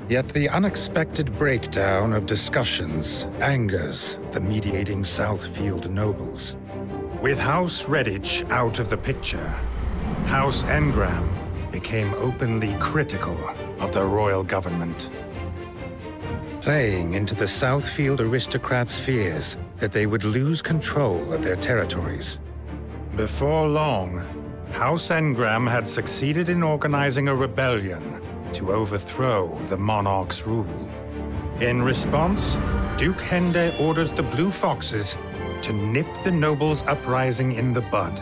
Yet the unexpected breakdown of discussions angers the mediating Southfield nobles. With House Redditch out of the picture, House Engram became openly critical of the royal government, playing into the Southfield aristocrats' fears that they would lose control of their territories. Before long, House Engram had succeeded in organizing a rebellion to overthrow the monarch's rule. In response, Duke Hende orders the Blue Foxes to nip the nobles' uprising in the bud.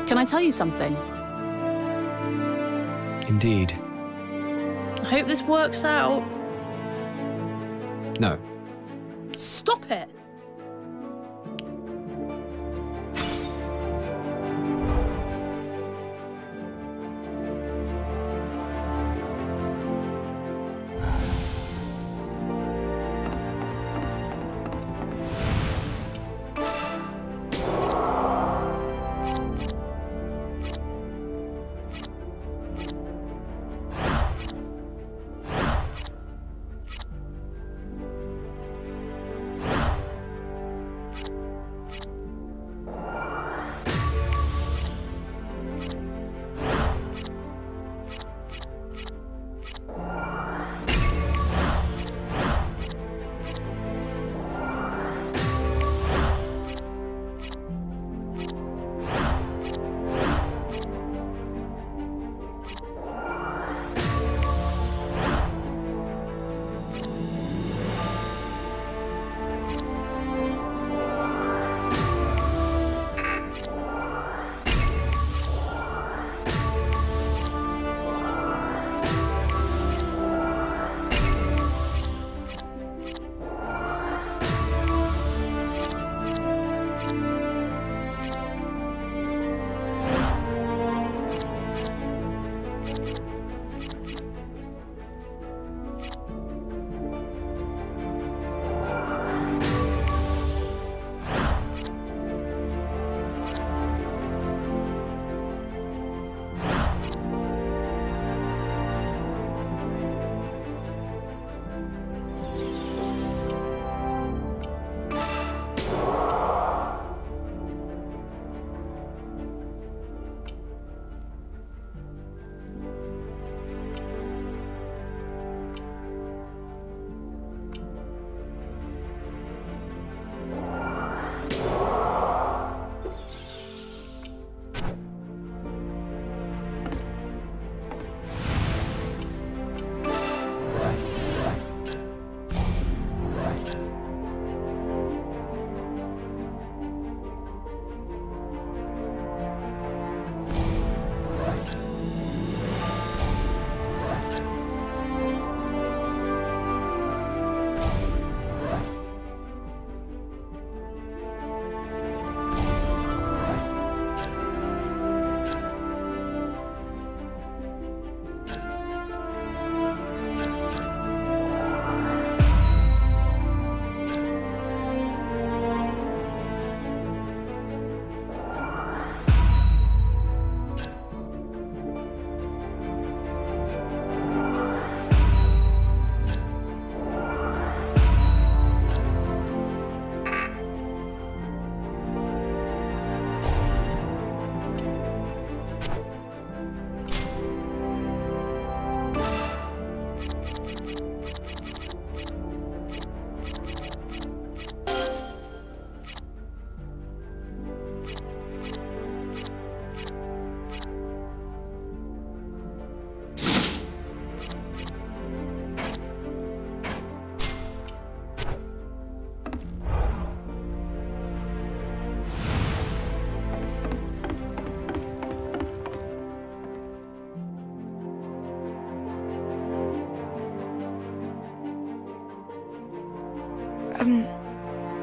Can I tell you something?
Indeed.
I hope this works out.
No.
Stop it!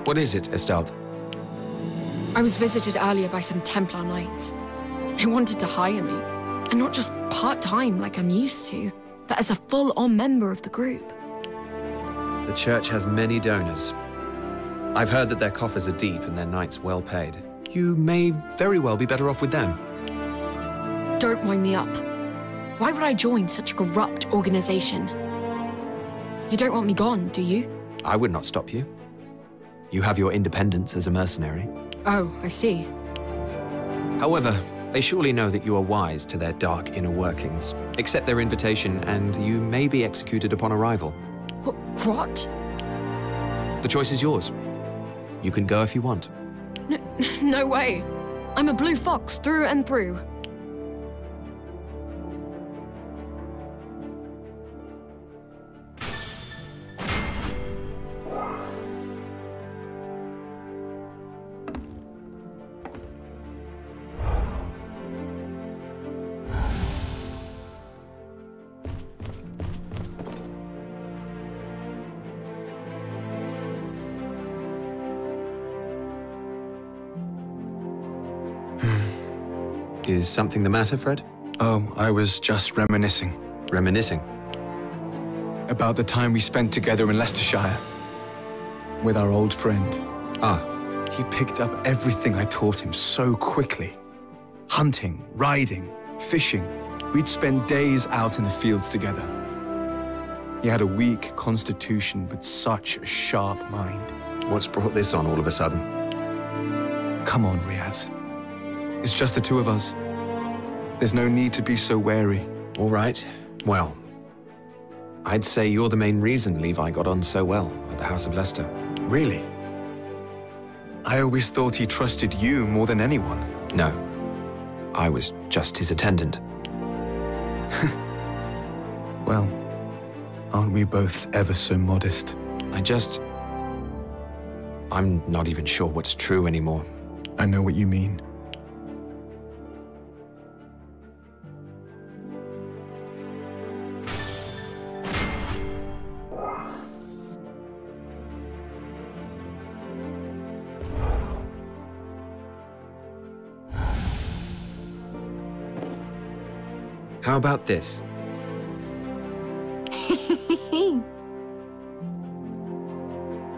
What is it, Estelle?
I was visited earlier by some Templar knights. They wanted to hire me, and not just part-time like I'm used to, but as a full-on member of the group.
The church has many donors. I've heard that their coffers are deep and their knights well paid. You may very well be better off with them.
Don't wind me up. Why would I join such a corrupt organization? You don't want me gone, do you?
I would not stop you. You have your independence as a mercenary.
Oh, I see.
However, they surely know that you are wise to their dark inner workings. Accept their invitation and you may be executed upon arrival.
What?
The choice is yours. You can go if you want.
No way. I'm a blue fox through and through.
Is something the matter, Fred?
Oh, I was just reminiscing.
Reminiscing?
About the time we spent together in Leicestershire. With our old friend.
Ah.
He picked up everything I taught him so quickly. Hunting, riding, fishing. We'd spend days out in the fields together. He had a weak constitution, but such a sharp mind.
What's brought this on all of a sudden?
Come on, Riaz. It's just the two of us. There's no need to be so wary.
All right. Well, I'd say you're the main reason Levi got on so well at the House of Leicester.
Really? I always thought he trusted you more than anyone.
No. I was just his attendant.
Well, aren't we both ever so modest?
I'm not even sure what's true anymore.
I know what you mean.
How about this?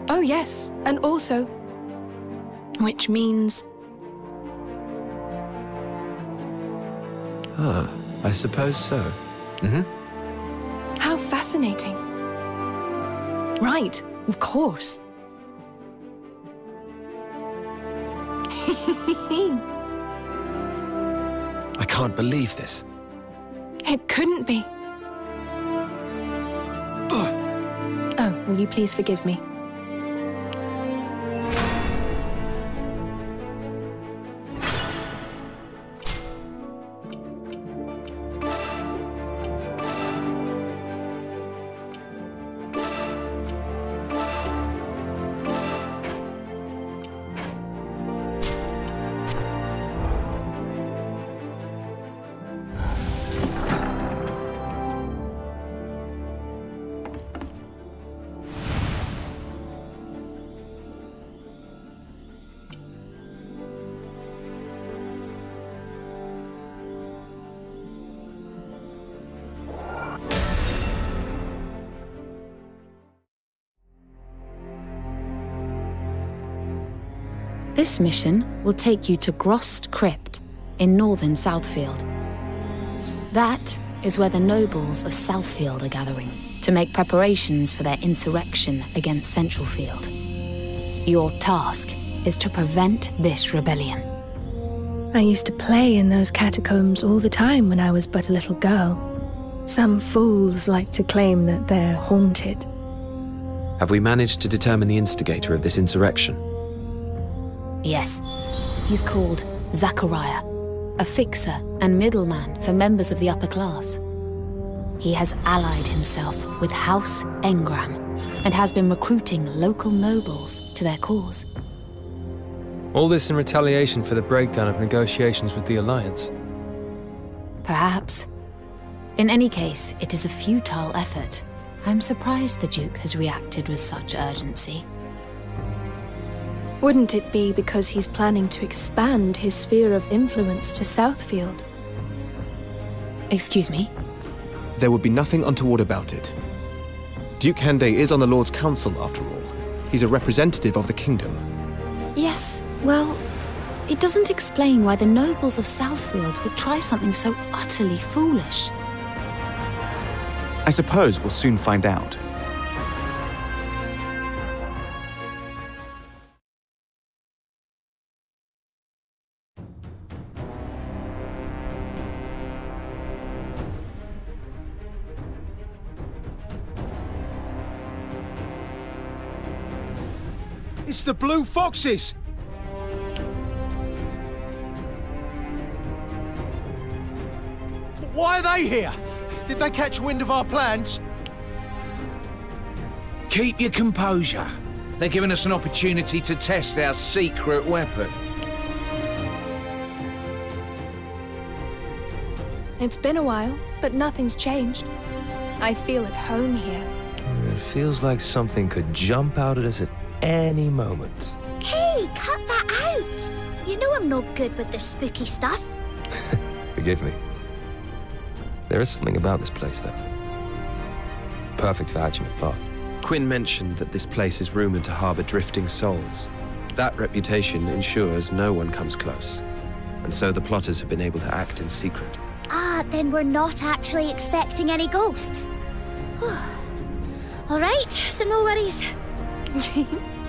Oh yes, and also... which means...
Ah, I suppose so. Mm-hmm.
How fascinating. Right, of course.
I can't believe this.
It couldn't be. Oh, will you please forgive me?
This mission will take you to Grost Crypt in northern Southfield. That is where the nobles of Southfield are gathering to make preparations for their insurrection against Centralfield. Your task is to prevent this rebellion.
I used to play in those catacombs all the time when I was but a little girl. Some fools like to claim that they're haunted.
Have we managed to determine the instigator of this insurrection?
Yes, he's called Zachariah, a fixer and middleman for members of the upper class. He has allied himself with House Engram and has been recruiting local nobles to their cause.
All this in retaliation for the breakdown of negotiations with the Alliance?
Perhaps. In any case, it is a futile effort. I'm surprised the Duke has reacted with such urgency.
Wouldn't it be because he's planning to expand his sphere of influence to Southfield?
Excuse me?
There would be nothing untoward about it. Duke Hende is on the Lord's Council, after all. He's a representative of the kingdom.
Yes, well, it doesn't explain why the nobles of Southfield would try something so utterly foolish.
I suppose we'll soon find out.
It's the Blue Foxes! Why are they here? Did they catch wind of our plans?
Keep your composure. They're giving us an opportunity to test our secret weapon.
It's been a while, but nothing's changed. I feel at home here.
It feels like something could jump out at us at any moment.
Hey, cut that out! You know I'm no good with the spooky stuff.
Forgive me. There is something about this place, though. Perfect for hatching a plot.
Quinn mentioned that this place is rumored to harbor drifting souls. That reputation ensures no one comes close. And so the plotters have been able to act in secret.
Ah, then we're not actually expecting any ghosts. All right, so no worries.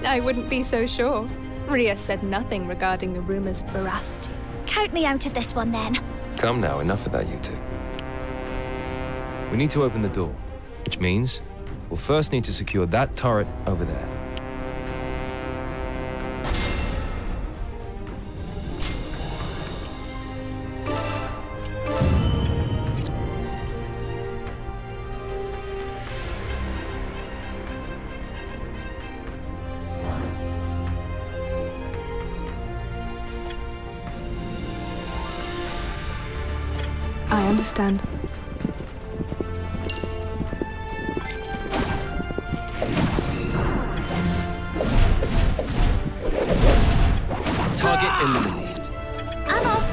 I wouldn't be so sure. Rhea said nothing regarding the rumor's veracity.
Count me out of this one, then.
Come now, enough of that, you two. We need to open the door, which means we'll first need to secure that turret over there.
I understand.
Target eliminated.
I'm off.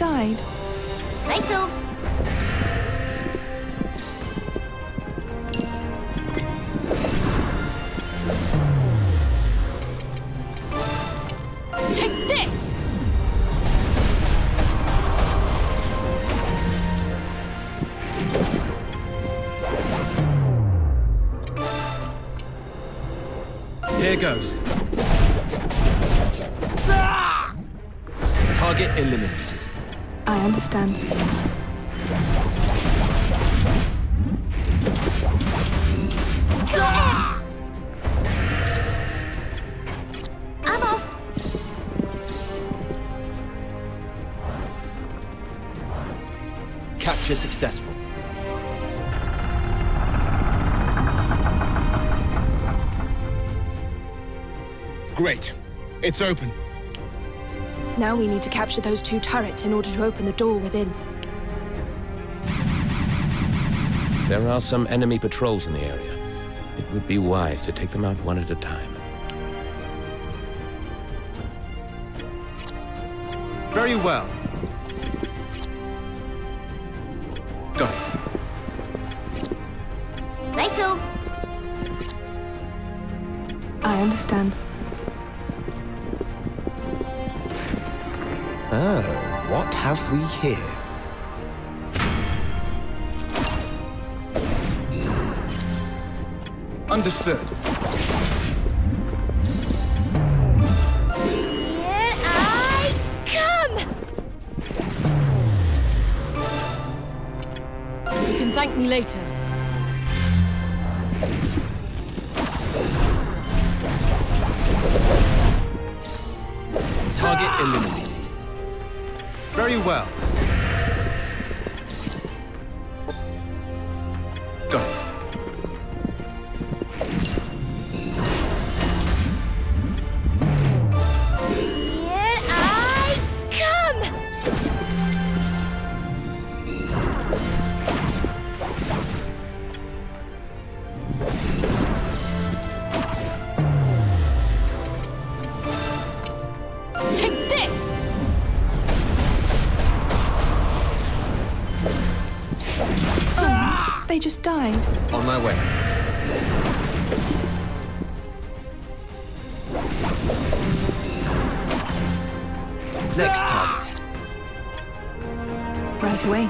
died.
Righto.
Take this!
Here goes. Target eliminated.
I understand.
I'm off.
Capture successful.
Great. It's open.
Now we need to capture those 2 turrets in order to open the door within.
There are some enemy patrols in the area. It would be wise to take them out one at a time.
Very well. Got it.
Righto.
I understand.
Oh, what have we here?
Understood.
Here I come!
You can thank me later.
Target eliminated.
Very well. Got it.
Here I come!
Take this!
Oh, they just died.
On my way. Next target.
Right away.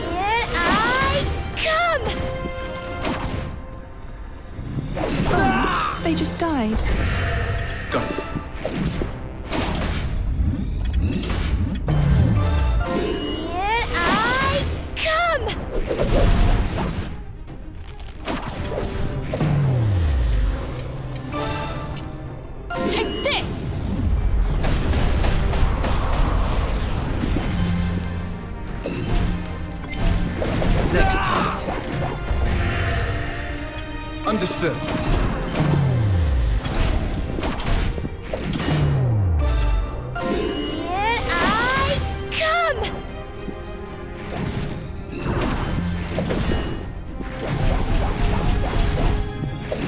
Here I come!
Oh, they just died.
Got it.
Here I come!
Take this!
Next target.
Understood.
Here I come!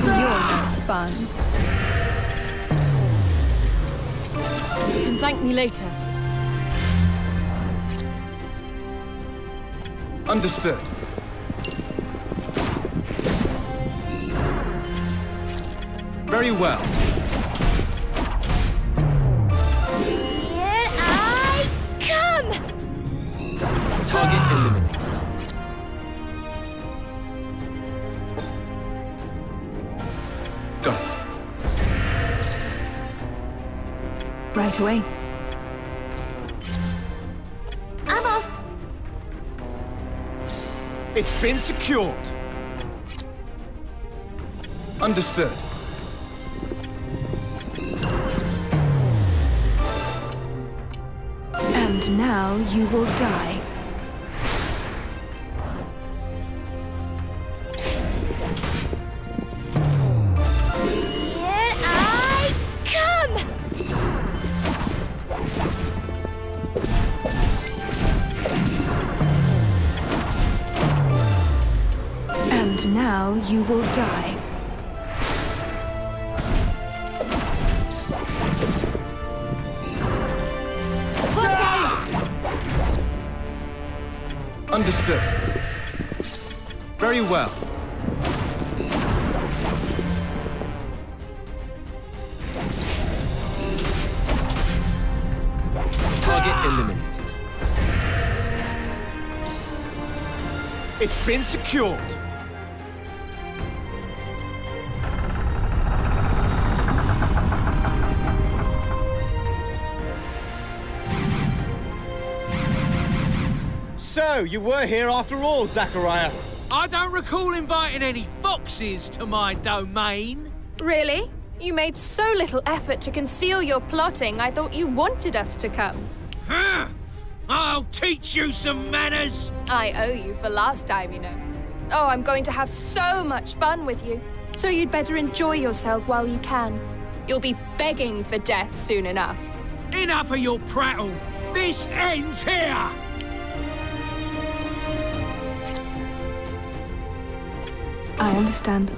You're no fun.
You can thank me later.
Understood. Very well.
Here I come!
Target eliminated.
Got it.
Right away.
I'm off.
It's been secured.
Understood.
And now you will die.
Here I come!
And now Now you will die.
Understood. Very well. Target eliminated.
It's been secured.
So, you were here after all, Zachariah.
I don't recall inviting any foxes to my domain.
Really? You made so little effort to conceal your plotting, I thought you wanted us to come.
Huh? I'll teach you some manners.
I owe you for last time, you know. Oh, I'm going to have so much fun with you. So you'd better enjoy yourself while you can. You'll be begging for death soon enough.
Enough of your prattle. This ends here.
I understand.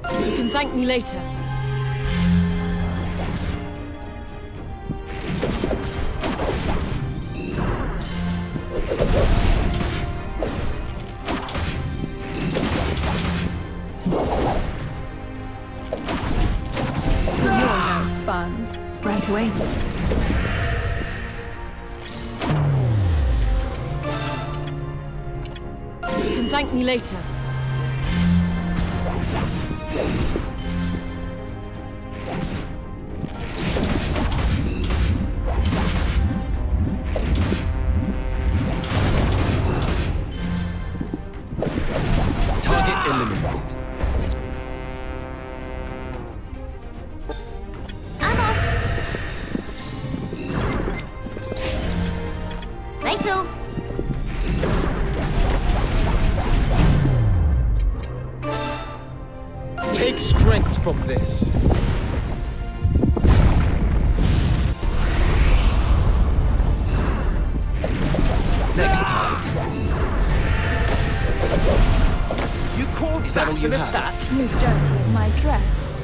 You can thank me later.
You're no fun. Right away.
You can thank me later.
Target eliminated.
I'm off. Righto.
Take strength from this.
Next time.
You call that an attack?
You dirty my dress.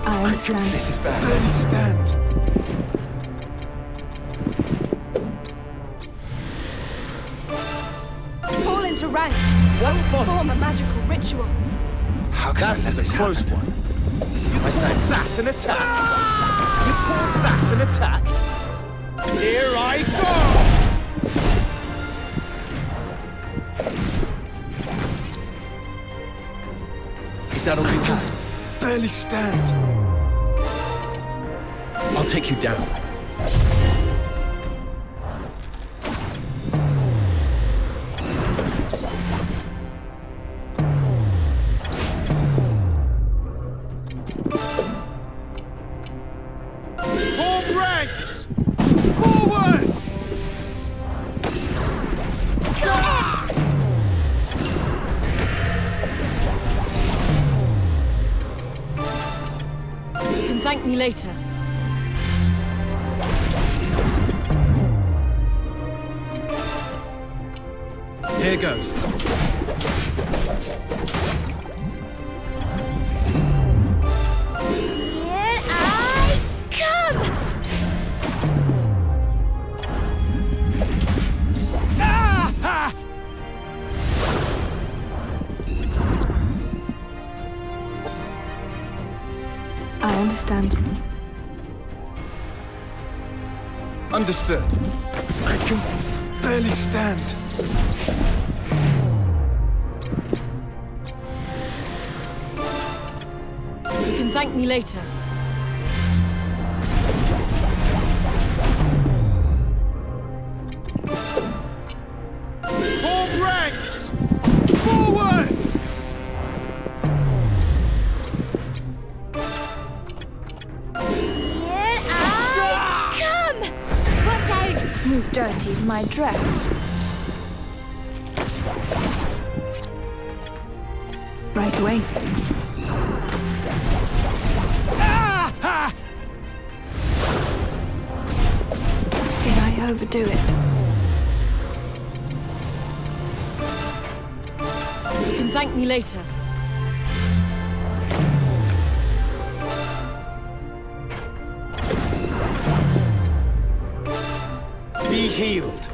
I understand.
This is bad.
Barely stand.
Fall into ranks. Perform a magical ritual.
How can
That was a close one.
I thank
That an attack? You call that an attack? Here I go!
Is that all you can?
Barely stand.
I'll take you down.
Form ranks! Forward!
You can thank me later.
Here goes.
Here I come!
Ah!
I understand.
Understood. I can barely stand.
You can thank me later.
Form ranks! Forward!
Here I come! Put down!
You dirtied my dress. Right away. overdo it.
You can thank me later.
Be healed.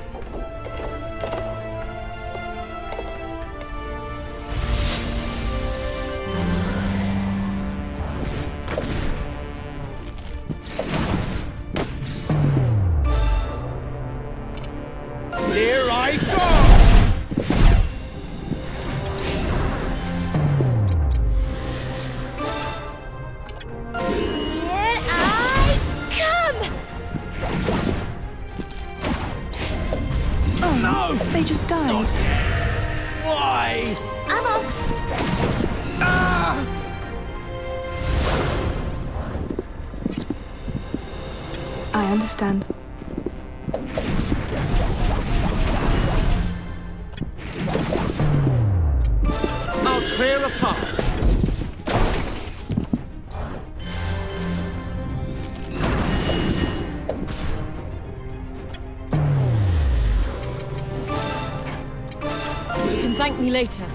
Here I go!
Here I come!
Oh
No!
They just died.
Why?
I'm off.
Ah!
I understand.
I'll clear a path.
You can thank me later.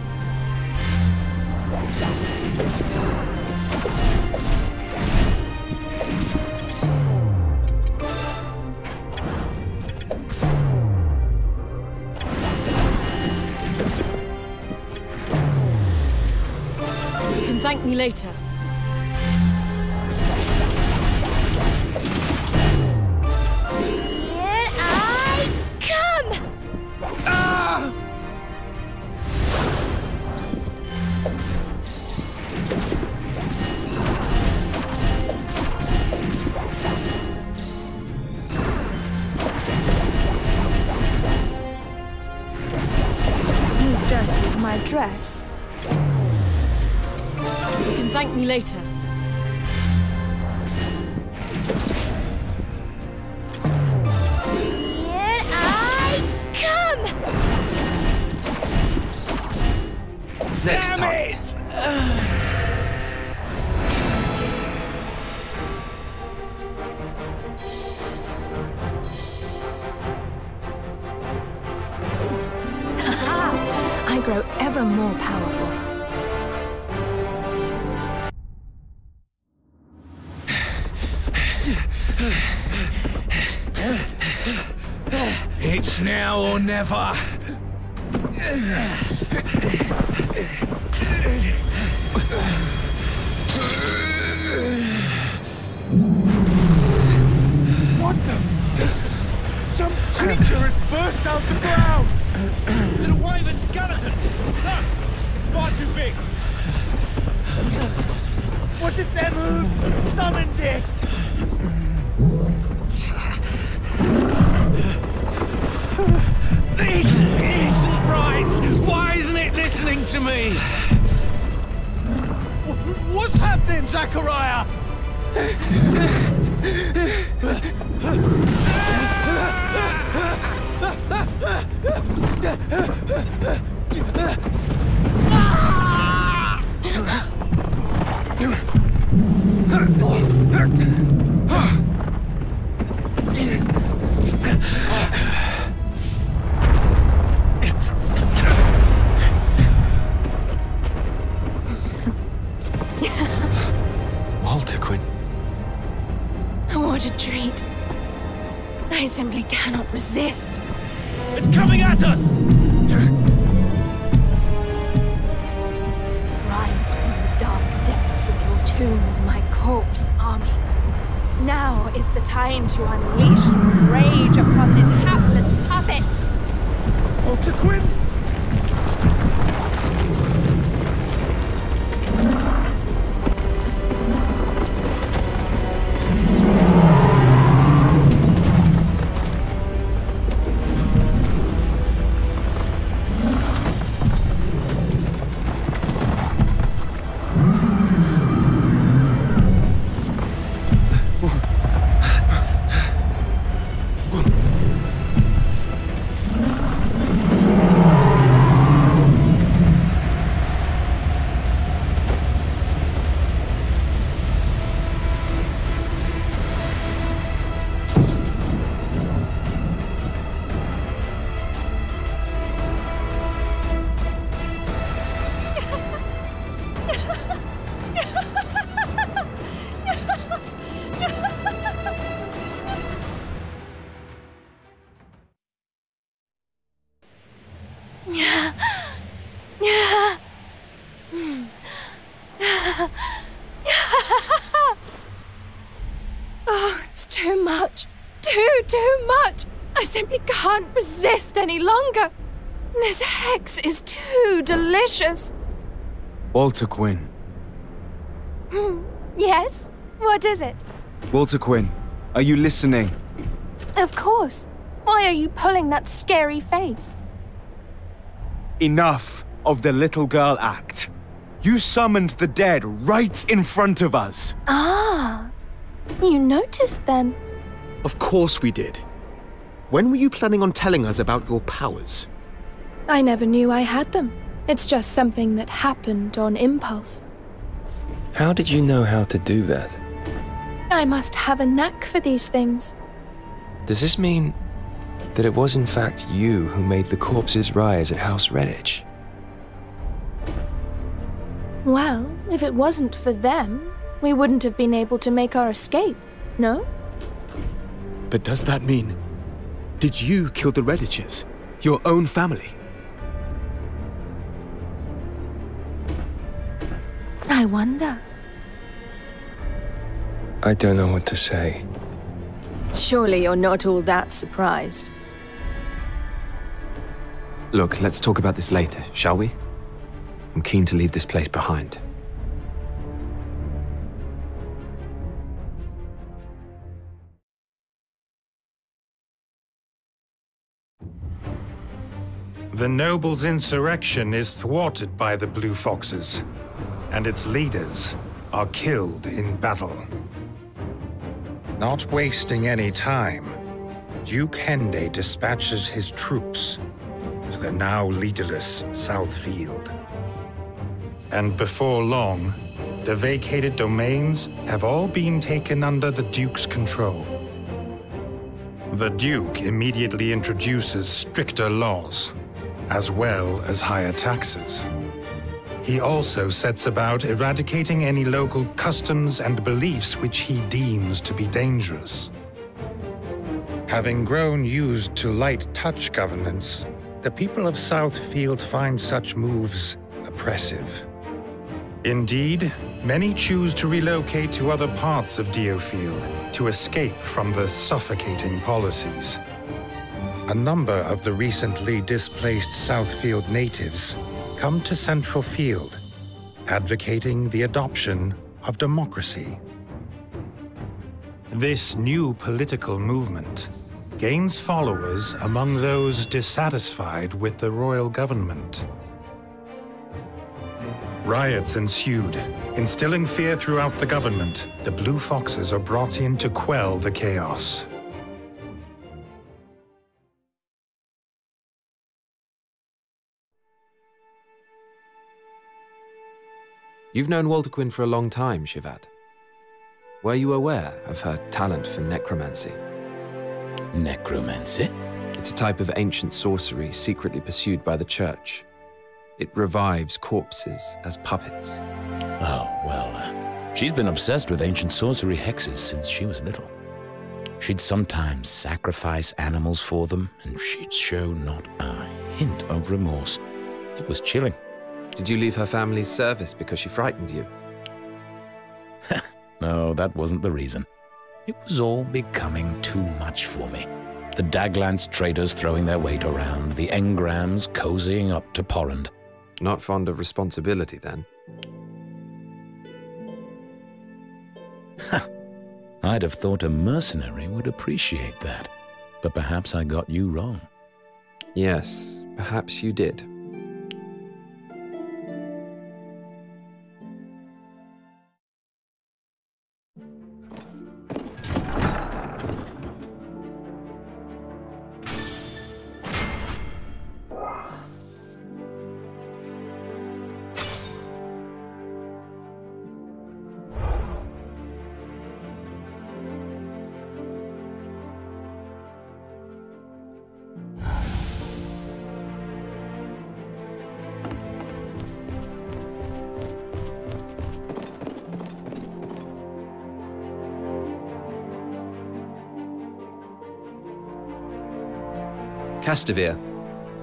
You can thank me later.
Here I come!
Ah!
You dirtied my dress.
You can thank me later.
Here I come!
Next time.
I grow ever more powerful.
It's now or never.
What the? Some creature has burst out the ground!
Is it a wyvern skeleton? No! It's far too big.
Was it them who summoned it?
This isn't right! Why isn't it listening to me?
What's happening, Zachariah?
What a treat. I simply cannot resist.
It's coming at us!
Rise from the dark depths of your tombs, my corpse army. Now is the time to unleash your rage upon this hapless puppet.
Altaquin?
too much. Too much. I simply can't resist any longer. This hex is too delicious.
Walter Quinn.
Yes? What is it?
Walter Quinn, are you listening?
Of course. Why are you pulling that scary face?
Enough of the little girl act. You summoned the dead right in front of us.
Ah, you noticed then?
Of course we did. When were you planning on telling us about your powers?
I never knew I had them. It's just something that happened on impulse.
How did you know how to do that?
I must have a knack for these things.
Does this mean that it was in fact you who made the corpses rise at House Redditch?
Well, if it wasn't for them, we wouldn't have been able to make our escape, no?
But does that mean... Did you kill the Redditches? Your own family?
I wonder.
I don't know what to say.
Surely you're not all that surprised.
Look, let's talk about this later, shall we? I'm keen to leave this place behind.
The nobles' insurrection is thwarted by the Blue Foxes, and its leaders are killed in battle. Not wasting any time, Duke Hende dispatches his troops to the now leaderless Southfield. And before long, the vacated domains have all been taken under the Duke's control. The Duke immediately introduces stricter laws, as well as higher taxes. He also sets about eradicating any local customs and beliefs which he deems to be dangerous. Having grown used to light touch governance, the people of Southfield find such moves oppressive. Indeed, many choose to relocate to other parts of DioField to escape from the suffocating policies. A number of the recently displaced Southfield natives come to Central Field, advocating the adoption of democracy. This new political movement gains followers among those dissatisfied with the royal government. Riots ensued. Instilling fear throughout the government, the Blue Foxes are brought in to quell the chaos.
You've known Walter Quinn for a long time, Shivat. Were you aware of her talent for necromancy?
Necromancy?
It's a type of ancient sorcery secretly pursued by the Church. It revives corpses as puppets.
Oh, well, she's been obsessed with ancient sorcery hexes since she was little. She'd sometimes sacrifice animals for them, and she'd show not a hint of remorse. It was chilling.
Did you leave her family's service because she frightened you?
No, that wasn't the reason. It was all becoming too much for me. The Daglance traders throwing their weight around, the engrams cozying up to Porrand.
Not fond of responsibility, then?
I'd have thought a mercenary would appreciate that. But perhaps I got you wrong.
Yes, perhaps you did. Castavir,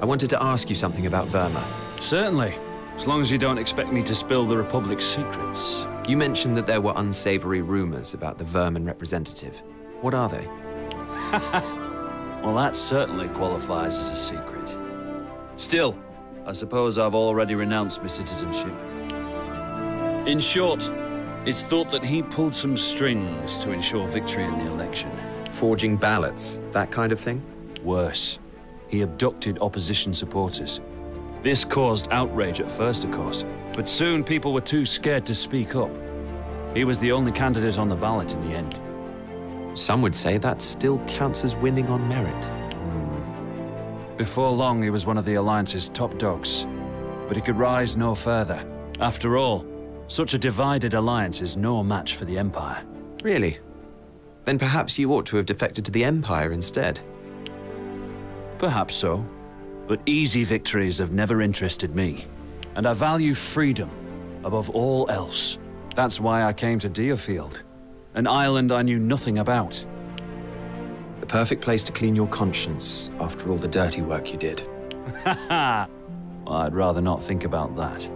I wanted to ask you something about Verma.
Certainly, as long as you don't expect me to spill the Republic's secrets.
You mentioned that there were unsavory rumors about the Vermin representative. What are they?
Well, that certainly qualifies as a secret. Still, I suppose I've already renounced my citizenship. In short, it's thought that he pulled some strings to ensure victory in the election.
Forging ballots, that kind of thing?
Worse, he abducted opposition supporters. This caused outrage at first, of course, but soon people were too scared to speak up. He was the only candidate on the ballot in the end.
Some would say that still counts as winning on merit.
Before long, he was one of the Alliance's top dogs, but he could rise no further. After all, such a divided alliance is no match for the Empire.
Really? Then perhaps you ought to have defected to the Empire instead.
Perhaps so, but easy victories have never interested me, and I value freedom above all else. That's why I came to DioField, an island I knew nothing about.
The perfect place to clean your conscience after all the dirty work you did.
Well, I'd rather not think about that.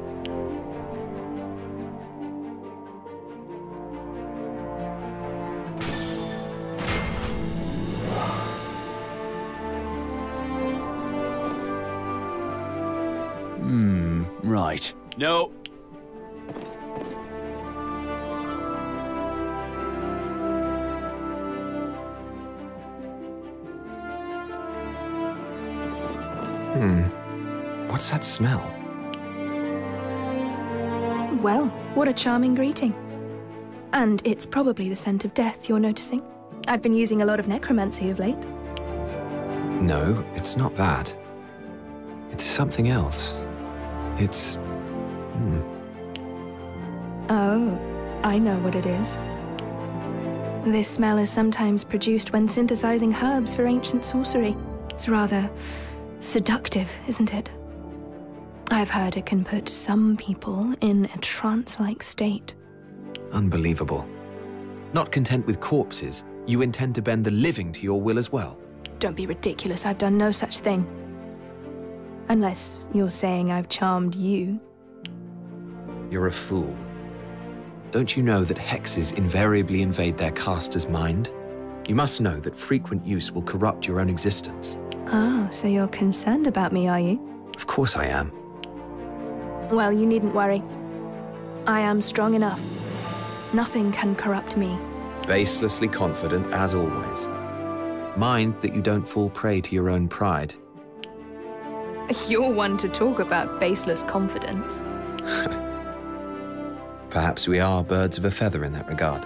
Right. No.
What's that smell?
Well, what a charming greeting. And it's probably the scent of death you're noticing. I've been using a lot of necromancy of late.
No, it's not that. It's something else. It's...
Oh, I know what it is. This smell is sometimes produced when synthesizing herbs for ancient sorcery. It's rather seductive, isn't it? I've heard it can put some people in a trance-like state.
Unbelievable. Not content with corpses, you intend to bend the living to your will as well.
Don't be ridiculous, I've done no such thing. Unless you're saying I've charmed you.
You're a fool. Don't you know that hexes invariably invade their caster's mind? You must know that frequent use will corrupt your own existence.
Oh, so you're concerned about me, are you?
Of course I am.
Well, you needn't worry. I am strong enough. Nothing can corrupt me.
Baselessly confident, as always. Mind that you don't fall prey to your own pride.
You're one to talk about baseless confidence.
Perhaps we are birds of a feather in that regard.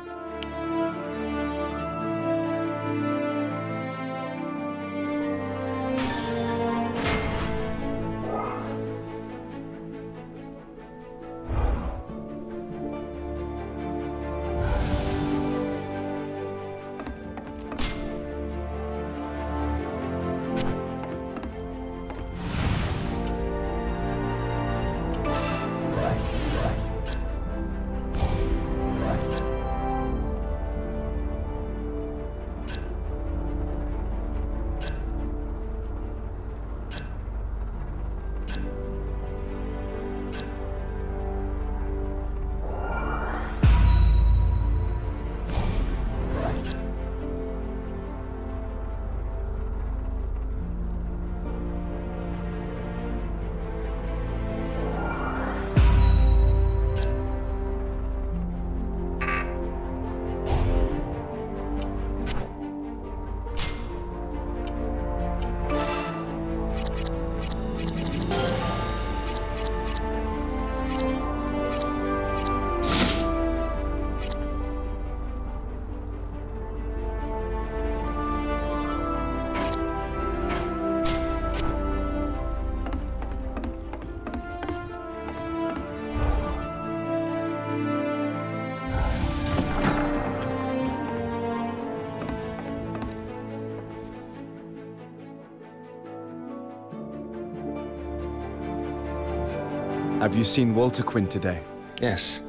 Have you seen Walter Quinn today?
Yes.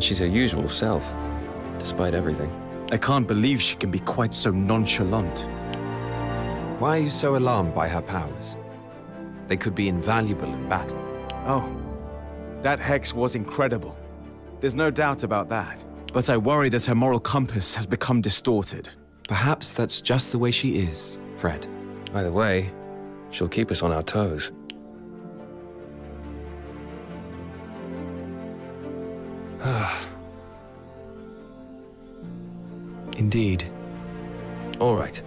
She's her usual self, despite everything.
I can't believe she can be quite so nonchalant.
Why are you so alarmed by her powers? They could be invaluable in battle.
Oh, that hex was incredible. There's no doubt about that. But I worry that her moral compass has become distorted.
Perhaps that's just the way she is, Fred.
Either way, she'll keep us on our toes.
Indeed.
All right.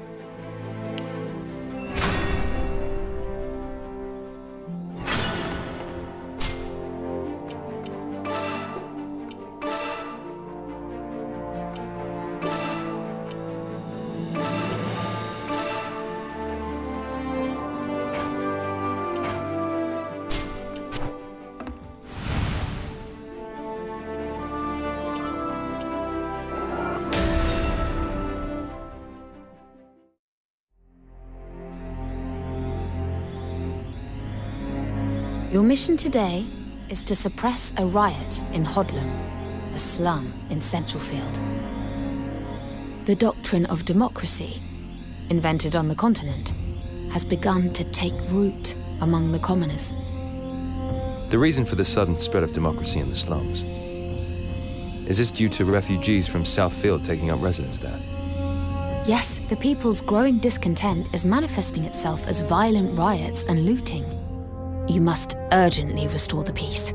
Your mission today is to suppress a riot in Hodlam, a slum in Centralfield. The doctrine of democracy, invented on the continent, has begun to take root among the commoners.
The reason for the sudden spread of democracy in the slums, is this due to refugees from Southfield taking up residence there?
Yes, the people's growing discontent is manifesting itself as violent riots and looting. You must urgently restore the peace.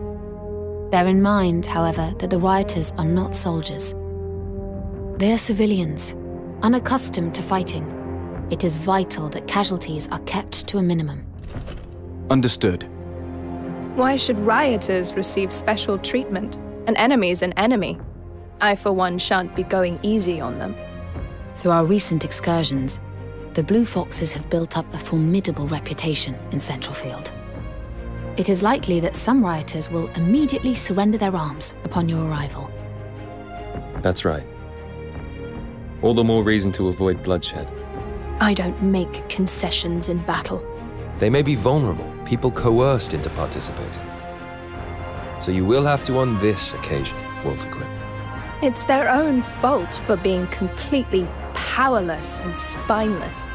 Bear in mind, however, that the rioters are not soldiers. They are civilians, unaccustomed to fighting. It is vital that casualties are kept to a minimum.
Understood.
Why should rioters receive special treatment? An enemy's an enemy. I, for one, shan't be going easy on them.
Through our recent excursions, the Blue Foxes have built up a formidable reputation in Centralfield. It is likely that some rioters will immediately surrender their arms upon your arrival.
That's right. All the more reason to avoid bloodshed.
I don't make concessions in battle.
They may be vulnerable, people coerced into participating. So you will have to on this occasion, Walter Quinn.
It's their own fault for being completely powerless and spineless.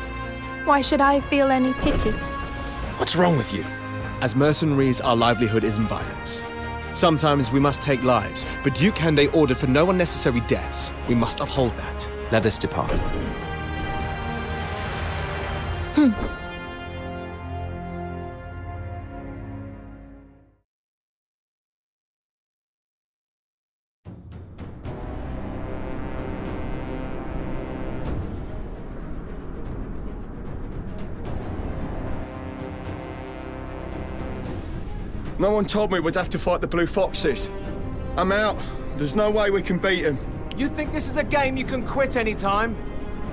Why should I feel any pity?
What's wrong with you? As mercenaries, our livelihood is in violence. Sometimes we must take lives, but Duke Hende ordered for no unnecessary deaths. We must uphold that.
Let us depart.
No one told me we'd have to fight the Blue Foxes. I'm out. There's no way we can beat them.
You think this is a game you can quit any time?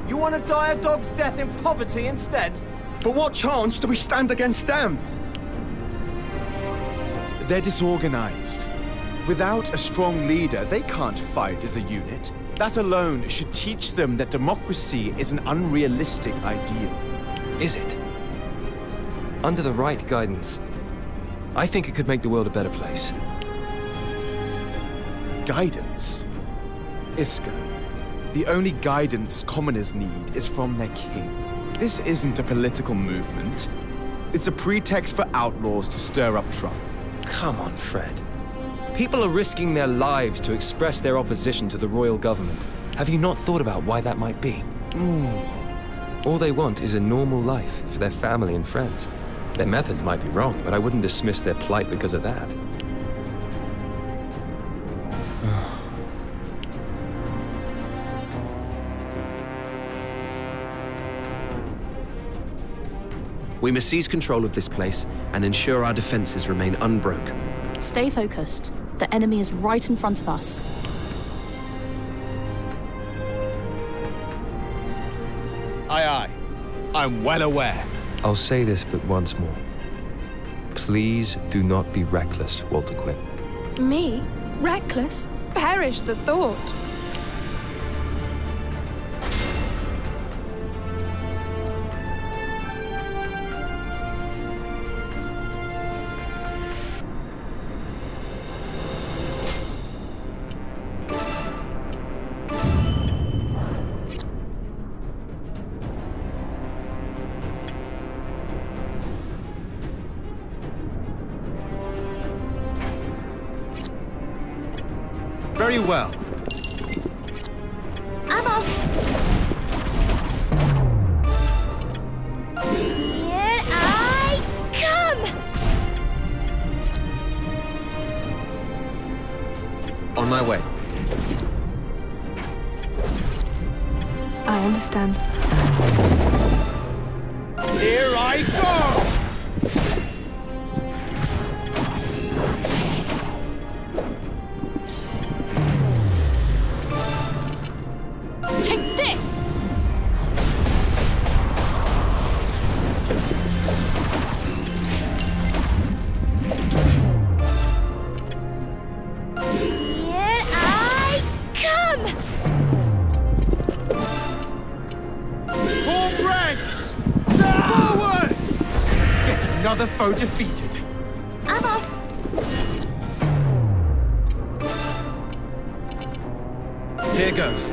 You want to die a dog's death in poverty instead?
But what chance do we stand against them?
They're disorganized. Without a strong leader, they can't fight as a unit. That alone should teach them that democracy is an unrealistic ideal.
Is it? Under the right guidance, I think it could make the world a better place.
Guidance? Iska, the only guidance commoners need is from their king. This isn't a political movement. It's a pretext for outlaws to stir up trouble.
Come on, Fred. People are risking their lives to express their opposition to the royal government. Have you not thought about why that might be? All they want is a normal life for their family and friends. Their methods might be wrong, but I wouldn't dismiss their plight because of that.
We must seize control of this place and ensure our defenses remain unbroken.
Stay focused. The enemy is right in front of us.
Aye, aye. I'm well aware.
I'll say this but once more. Please do not be reckless, Walter Quinn.
Me? Reckless? Perish the thought.
Very well.
I'm off.
understand.
Here I go!
Take this!
Here I come!
Form ranks! Forward! Get another foe defeated.
I'm off.
Here goes.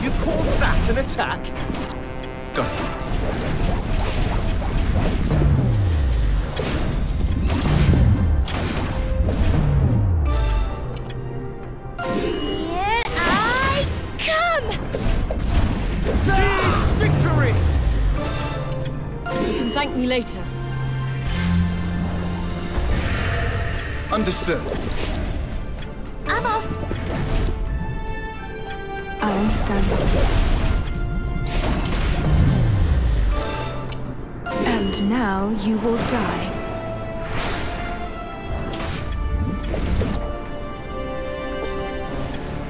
You call that an attack? Go.
Here I come!
Seize victory!
You can thank me later.
Understood.
I'm off.
I understand. And now you will die.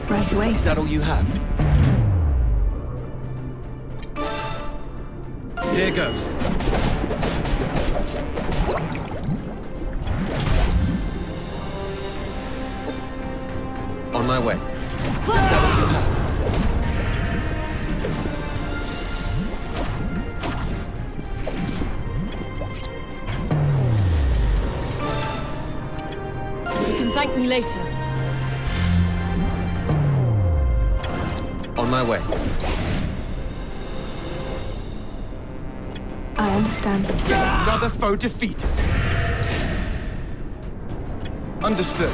Right away.
Is that all you have?
Here goes.
On my way. Is that all you have?
You can thank me later.
On my way.
I understand.
Get another foe defeated.
Understood.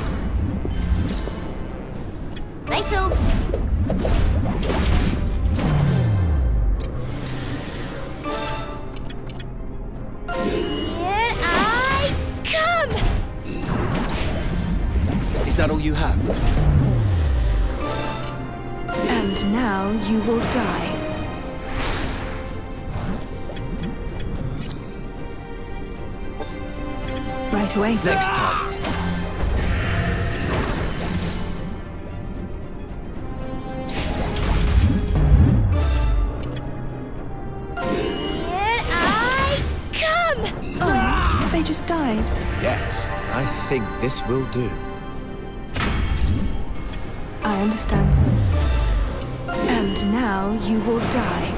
Righto. Here I come!
Is that all you have?
And now you will die. Right away.
Next target.
Here I come!
Oh, they just died.
Yes, I think this will do.
I understand. And now you will die.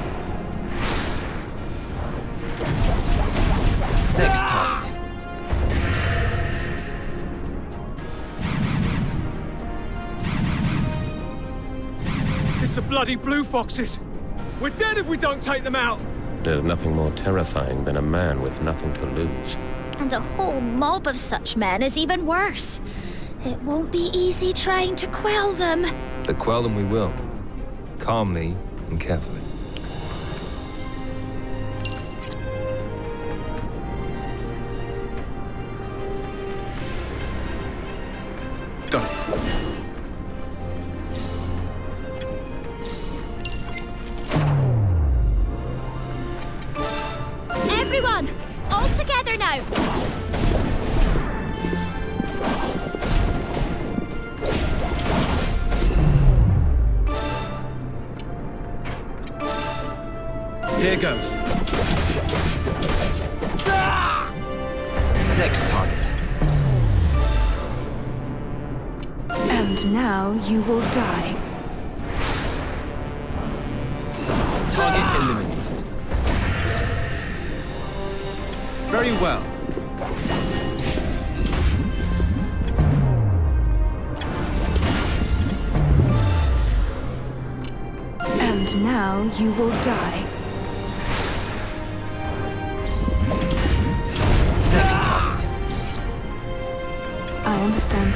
Next target.
It's the bloody blue foxes. We're dead if we don't take them out.
There's nothing more terrifying than a man with nothing to lose.
And a whole mob of such men is even worse. It won't be easy trying to quell them.
But quell them we will. Calmly and carefully.
Got it.
Everyone, all together now.
Here goes.
Next target.
And now you will die.
Target eliminated.
Very well.
And now you will die.
Next target.
I understand.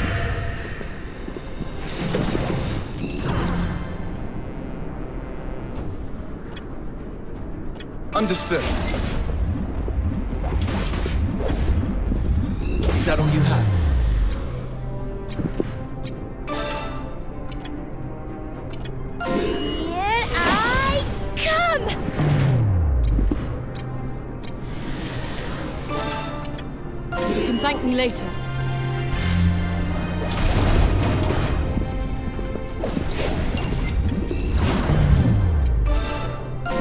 Understood.
Is that all you have?
thank me later.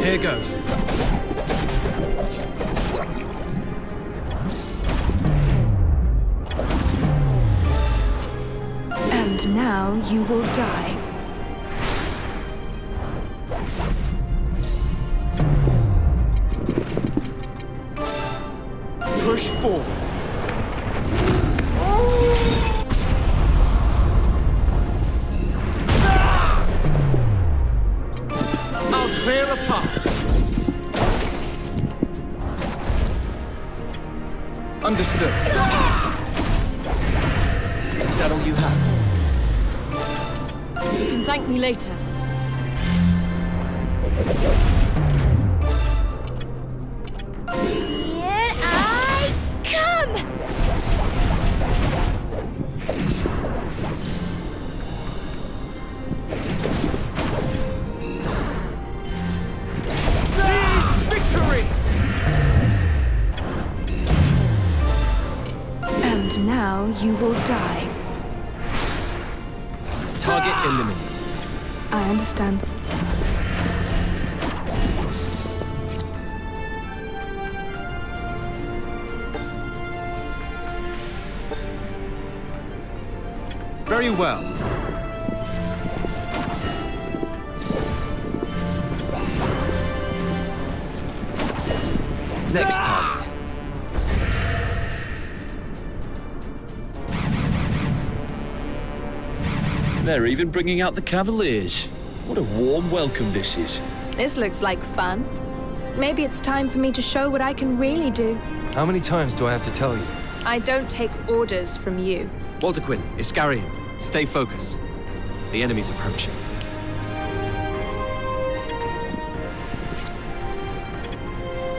Here goes.
And now you will die.
Push forward. I'll clear a path.
Understood. Is that all you have?
You can thank me later.
Here I come!
Victory!
And now you will die.
Target eliminated.
I understand.
Very well.
Next target.
They're even bringing out the Cavaliers. What a warm welcome this is.
This looks like fun. Maybe it's time for me to show what I can really do.
How many times do I have to tell you?
I don't take orders from you.
Walter Quinn, Iscarian, stay focused. The enemy's approaching.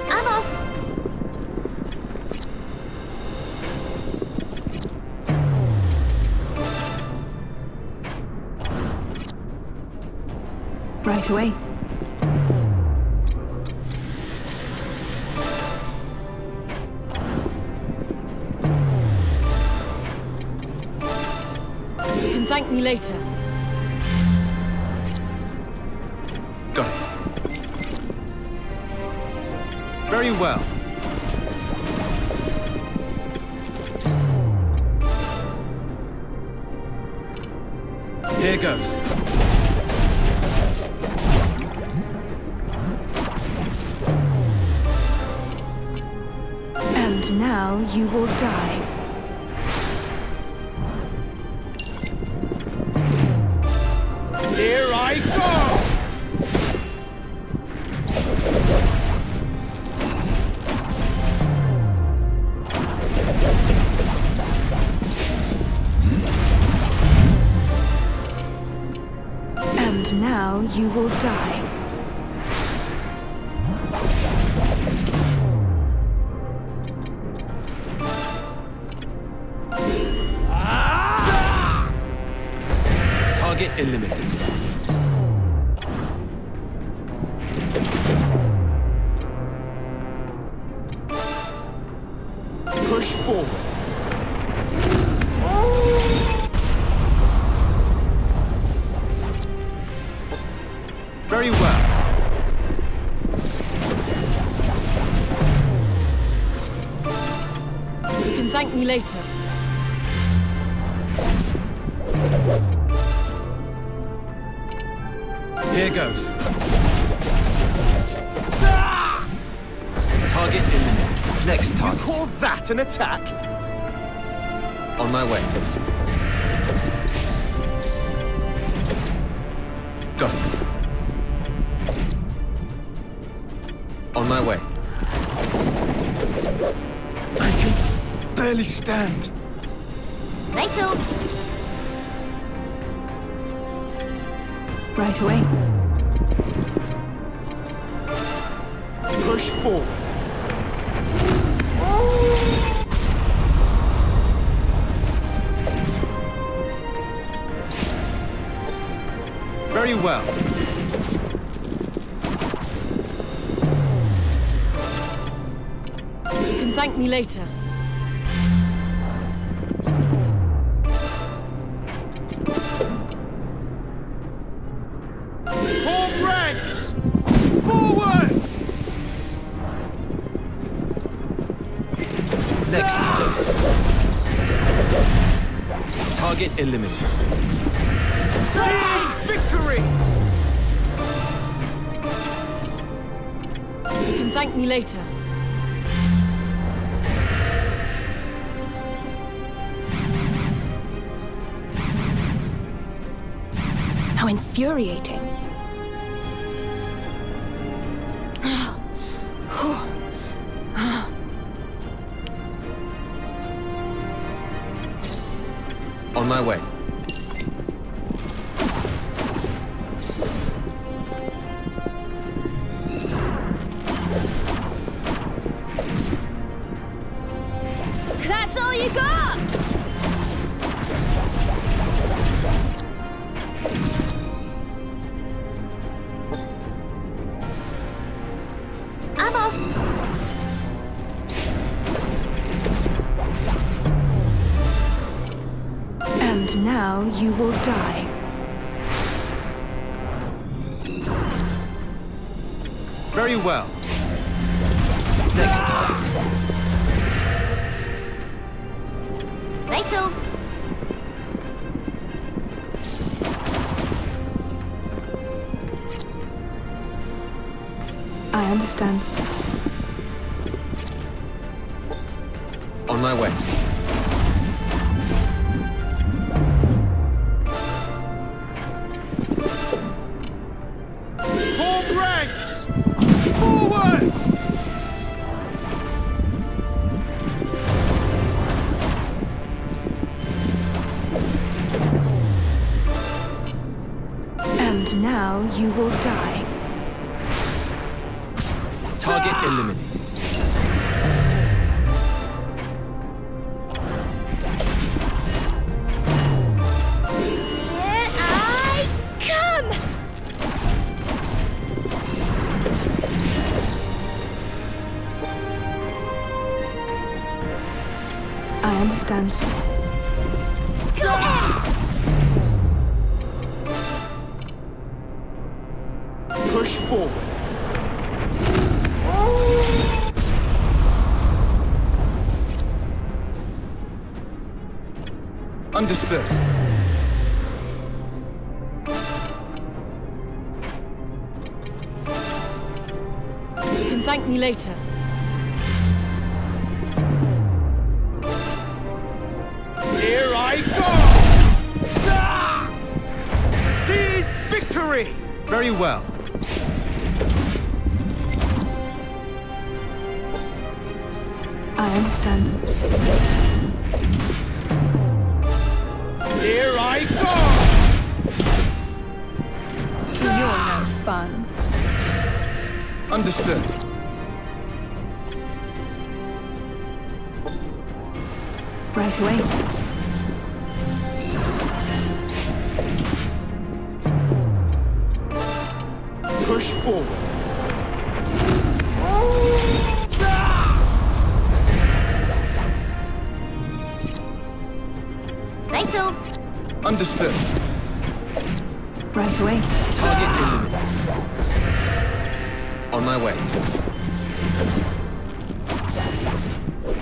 I'm off.
Right away.
You can thank me later.
Got it. Very well.
Here goes.
And now you will die.
Here I go!
And now you will die.
Target eliminated.
Push forward.
Very well.
You can thank me later.
Here goes. Target eliminated. Next target.
You call that an attack?
On my way. Got it. On my way.
I can barely stand.
Righto.
Right away.
Push forward.
Very well.
You can thank me later.
Form ranks! Forward!
Next target. Target eliminated.
Seize victory!
You can thank me later.
How infuriating.
On my way.
That's all you got! I'm off.
And now you will die.
Very well.
Next time.
Righto.
I understand.
On my way.
Form ranks! Forward!
And now you will die.
Target eliminated.
Here I come!
I understand.
Push forward.
Understood.
You can thank me later.
Here I go! Ah! Seize victory!
Very well.
I understand.
Here I go!
You're no fun.
Understood.
Right away.
Push forward.
Righto.
Understood.
Right away.
Target eliminated. On my way.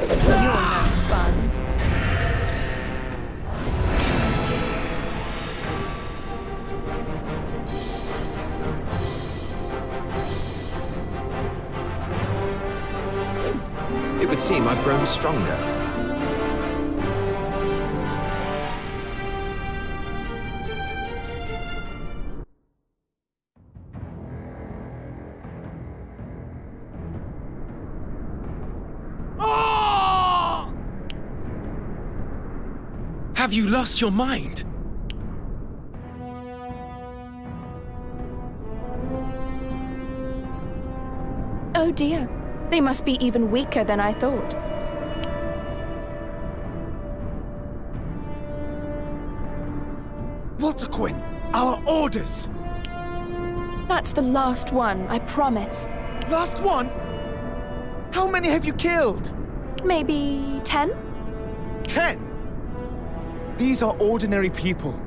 You're no fun.
It would seem I've grown stronger.
Have you lost your mind?
Oh dear. They must be even weaker than I thought.
Walter Quinn, our orders!
That's the last one, I promise.
Last one? How many have you killed?
Maybe 10?
10? These are ordinary people.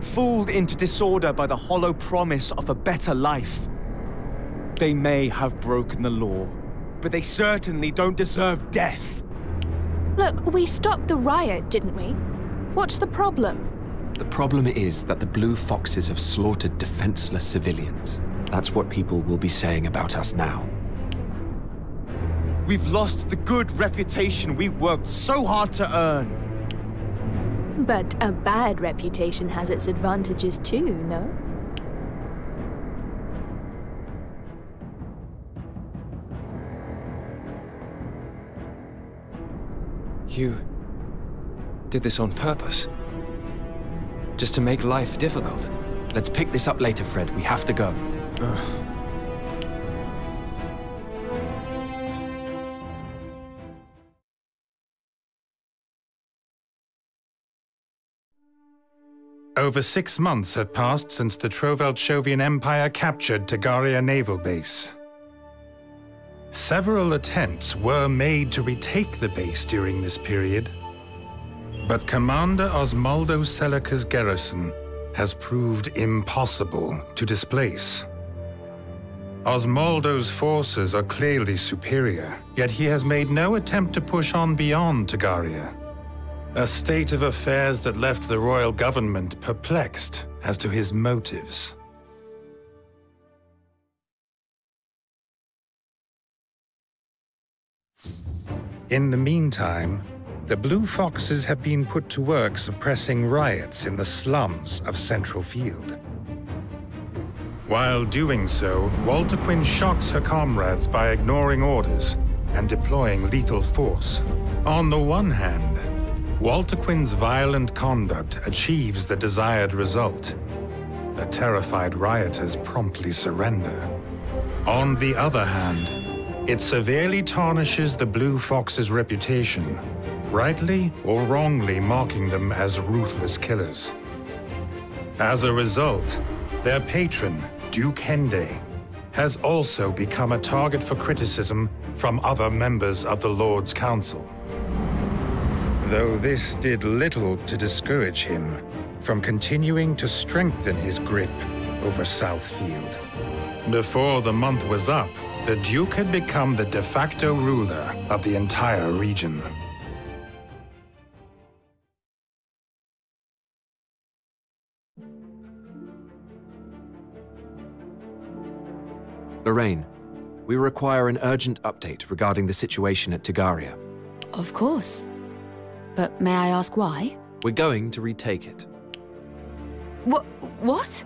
fooled into disorder by the hollow promise of a better life. They may have broken the law, but they certainly don't deserve death.
Look, we stopped the riot, didn't we? What's the problem?
The problem is that the Blue Foxes have slaughtered defenseless civilians. That's what people will be saying about us now.
We've lost the good reputation we worked so hard to earn.
But a bad reputation has its advantages too, no?
You did this on purpose? Just to make life difficult?
Let's pick this up later, Fred. We have to go.
Over 6 months have passed since the Troveldshovian Empire captured Tagaria Naval Base. Several attempts were made to retake the base during this period, but Commander Osmaldo Selica's garrison has proved impossible to displace. Osmaldo's forces are clearly superior, yet he has made no attempt to push on beyond Tagaria. A state of affairs that left the royal government perplexed as to his motives. In the meantime, the Blue Foxes have been put to work suppressing riots in the slums of Central Field. While doing so, Walter Quinn shocks her comrades by ignoring orders and deploying lethal force. On the one hand, Walter Quinn's violent conduct achieves the desired result. The terrified rioters promptly surrender. On the other hand, it severely tarnishes the Blue Fox's reputation, rightly or wrongly mocking them as ruthless killers. As a result, their patron, Duke Hende, has also become a target for criticism from other members of the Lord's Council. Though this did little to discourage him from continuing to strengthen his grip over Southfield. Before the month was up, the Duke had become the de facto ruler of the entire region.
Lorraine, we require an urgent update regarding the situation at Tagaria.
Of course. But may I ask why?
We're going to retake it.
What?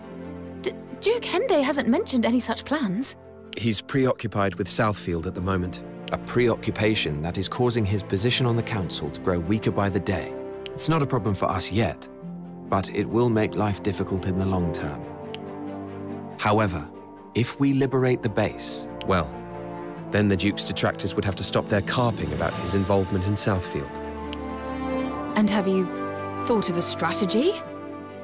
Duke Hende hasn't mentioned any such plans.
He's preoccupied with Southfield at the moment. A preoccupation that is causing his position on the council to grow weaker by the day. It's not a problem for us yet, but it will make life difficult in the long term. However, if we liberate the base, well, then the Duke's detractors would have to stop their carping about his involvement in Southfield.
And have you thought of a strategy?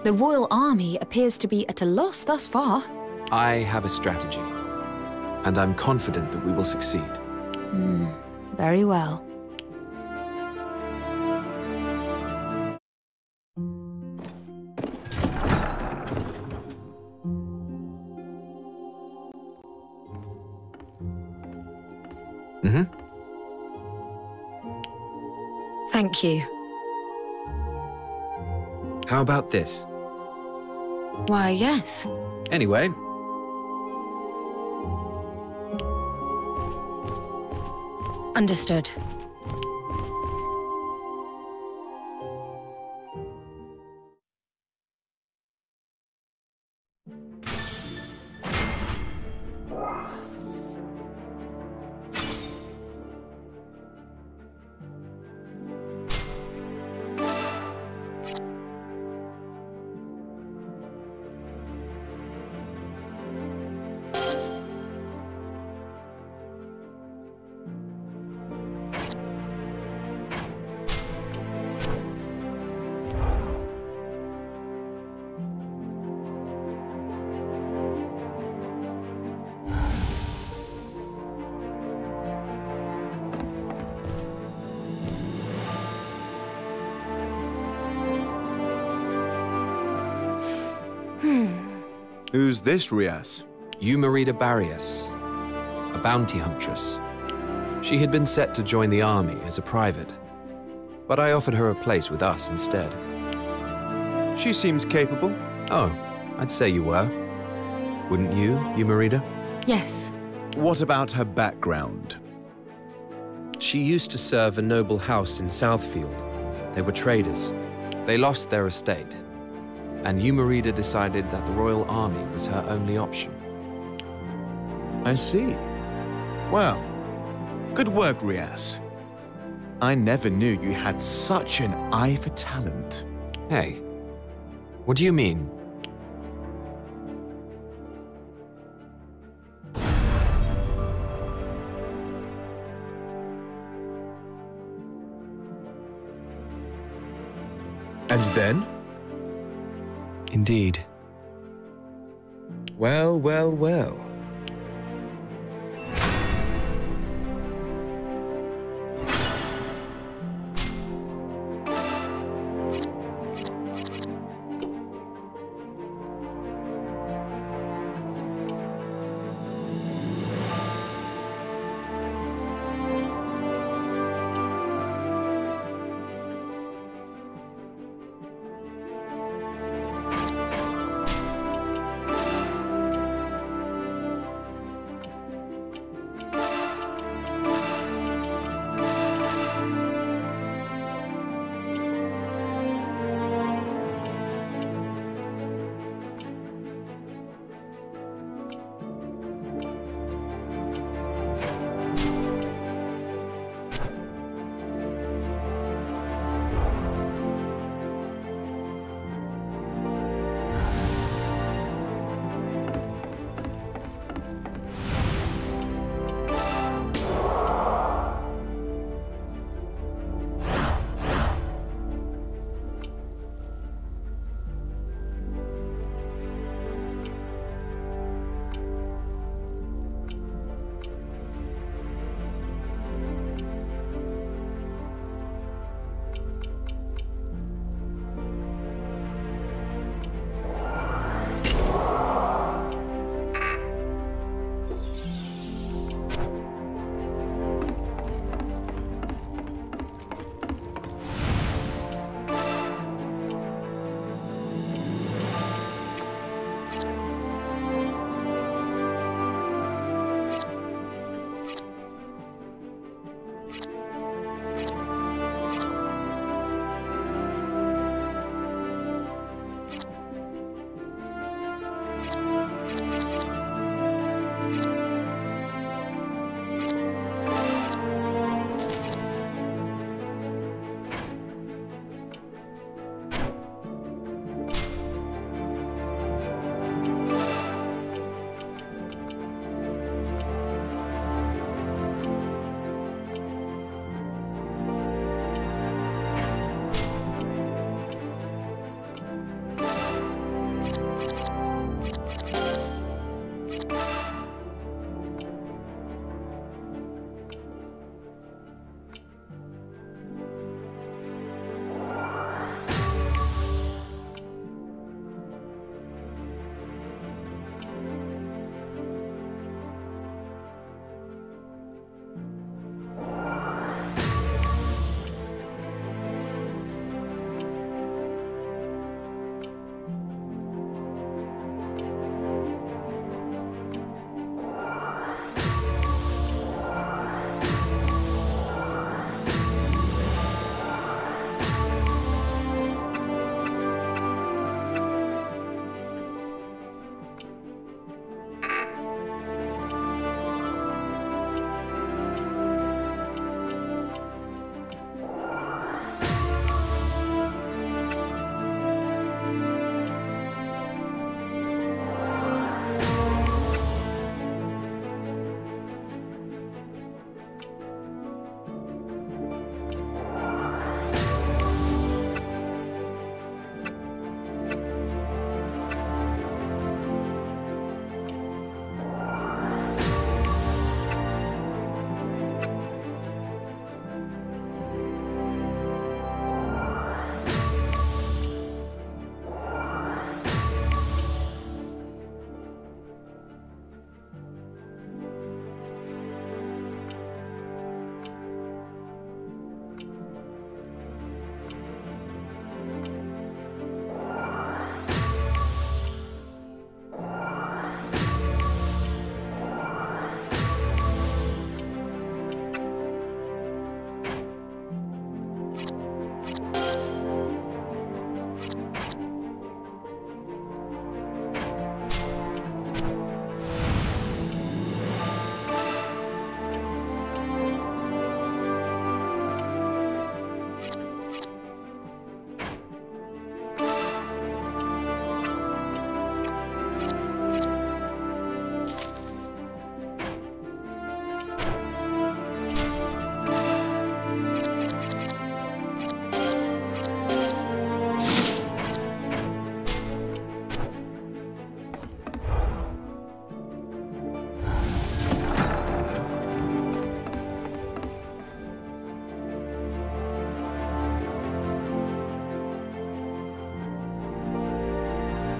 The Royal Army appears to be at a loss thus far.
I have a strategy, and I'm confident that we will succeed.
Very well.
Thank you.
How about this?
Why, yes.
Anyway.
Understood.
Who's this Rias?
Eumerida Barrias, a bounty huntress. She had been set to join the army as a private, but I offered her a place with us instead.
She seems capable.
Oh, I'd say you were. Wouldn't you, Eumerida?
Yes.
What about her background?
She used to serve a noble house in Southfield. They were traders. They lost their estate, and Eumerida decided that the Royal Army was her only option.
I see. Well, good work, Rias. I never knew you had such an eye for talent.
Hey, what do you mean?
And then?
Indeed.
Well, well, well.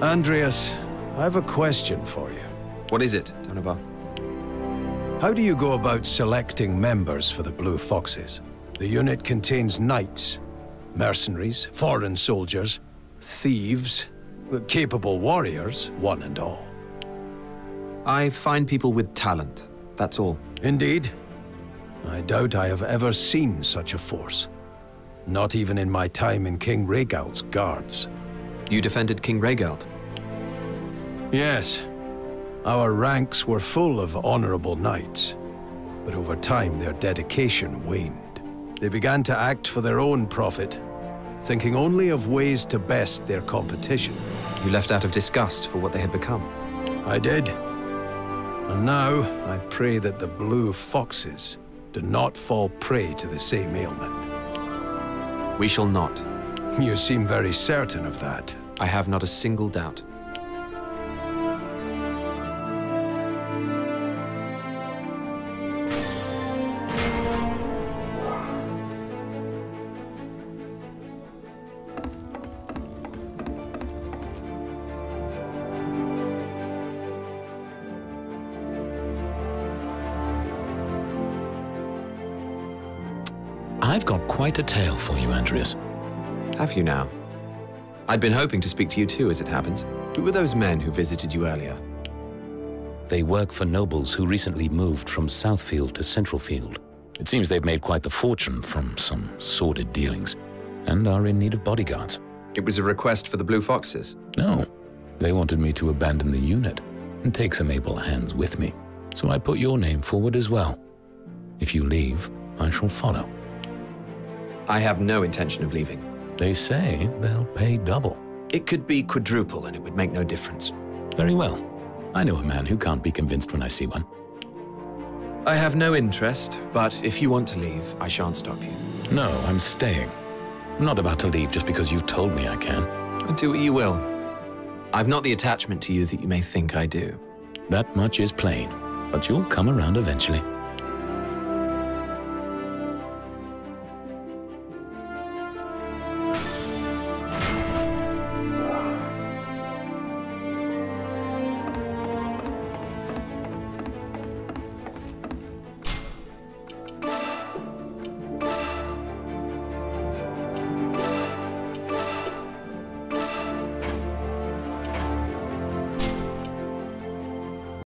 Andreas, I have a question for you.
What is it, Donovan?
How do you go about selecting members for the Blue Foxes? The unit contains knights, mercenaries, foreign soldiers, thieves, capable warriors, one and all.
I find people with talent, that's all.
Indeed. I doubt I have ever seen such a force. Not even in my time in King Rhaegal's guards.
You defended King Rhaegal?
Yes. Our ranks were full of honorable knights, but over time their dedication waned. They began to act for their own profit, thinking only of ways to best their competition.
You left out of disgust for what they had become?
I did. And now I pray that the Blue Foxes do not fall prey to the same ailment.
We shall not.
You seem very certain of that.
I have not a single doubt.
I've got quite a tale for you, Andreas.
Have you now? I'd been hoping to speak to you too, as it happens. Who were those men who visited you earlier?
They work for nobles who recently moved from Southfield to Centralfield. It seems they've made quite the fortune from some sordid dealings, and are in need of bodyguards.
It was a request for the Blue Foxes?
No. They wanted me to abandon the unit and take some able hands with me, so I put your name forward as well. If you leave, I shall follow.
I have no intention of leaving.
They say they'll pay double.
It could be quadruple and it would make no difference.
Very well. I know a man who can't be convinced when I see one.
I have no interest, but if you want to leave, I shan't stop you.
No, I'm staying. I'm not about to leave just because you've told me I can.
Do what you will. I've not the attachment to you that you may think I do.
That much is plain, but you'll come around eventually.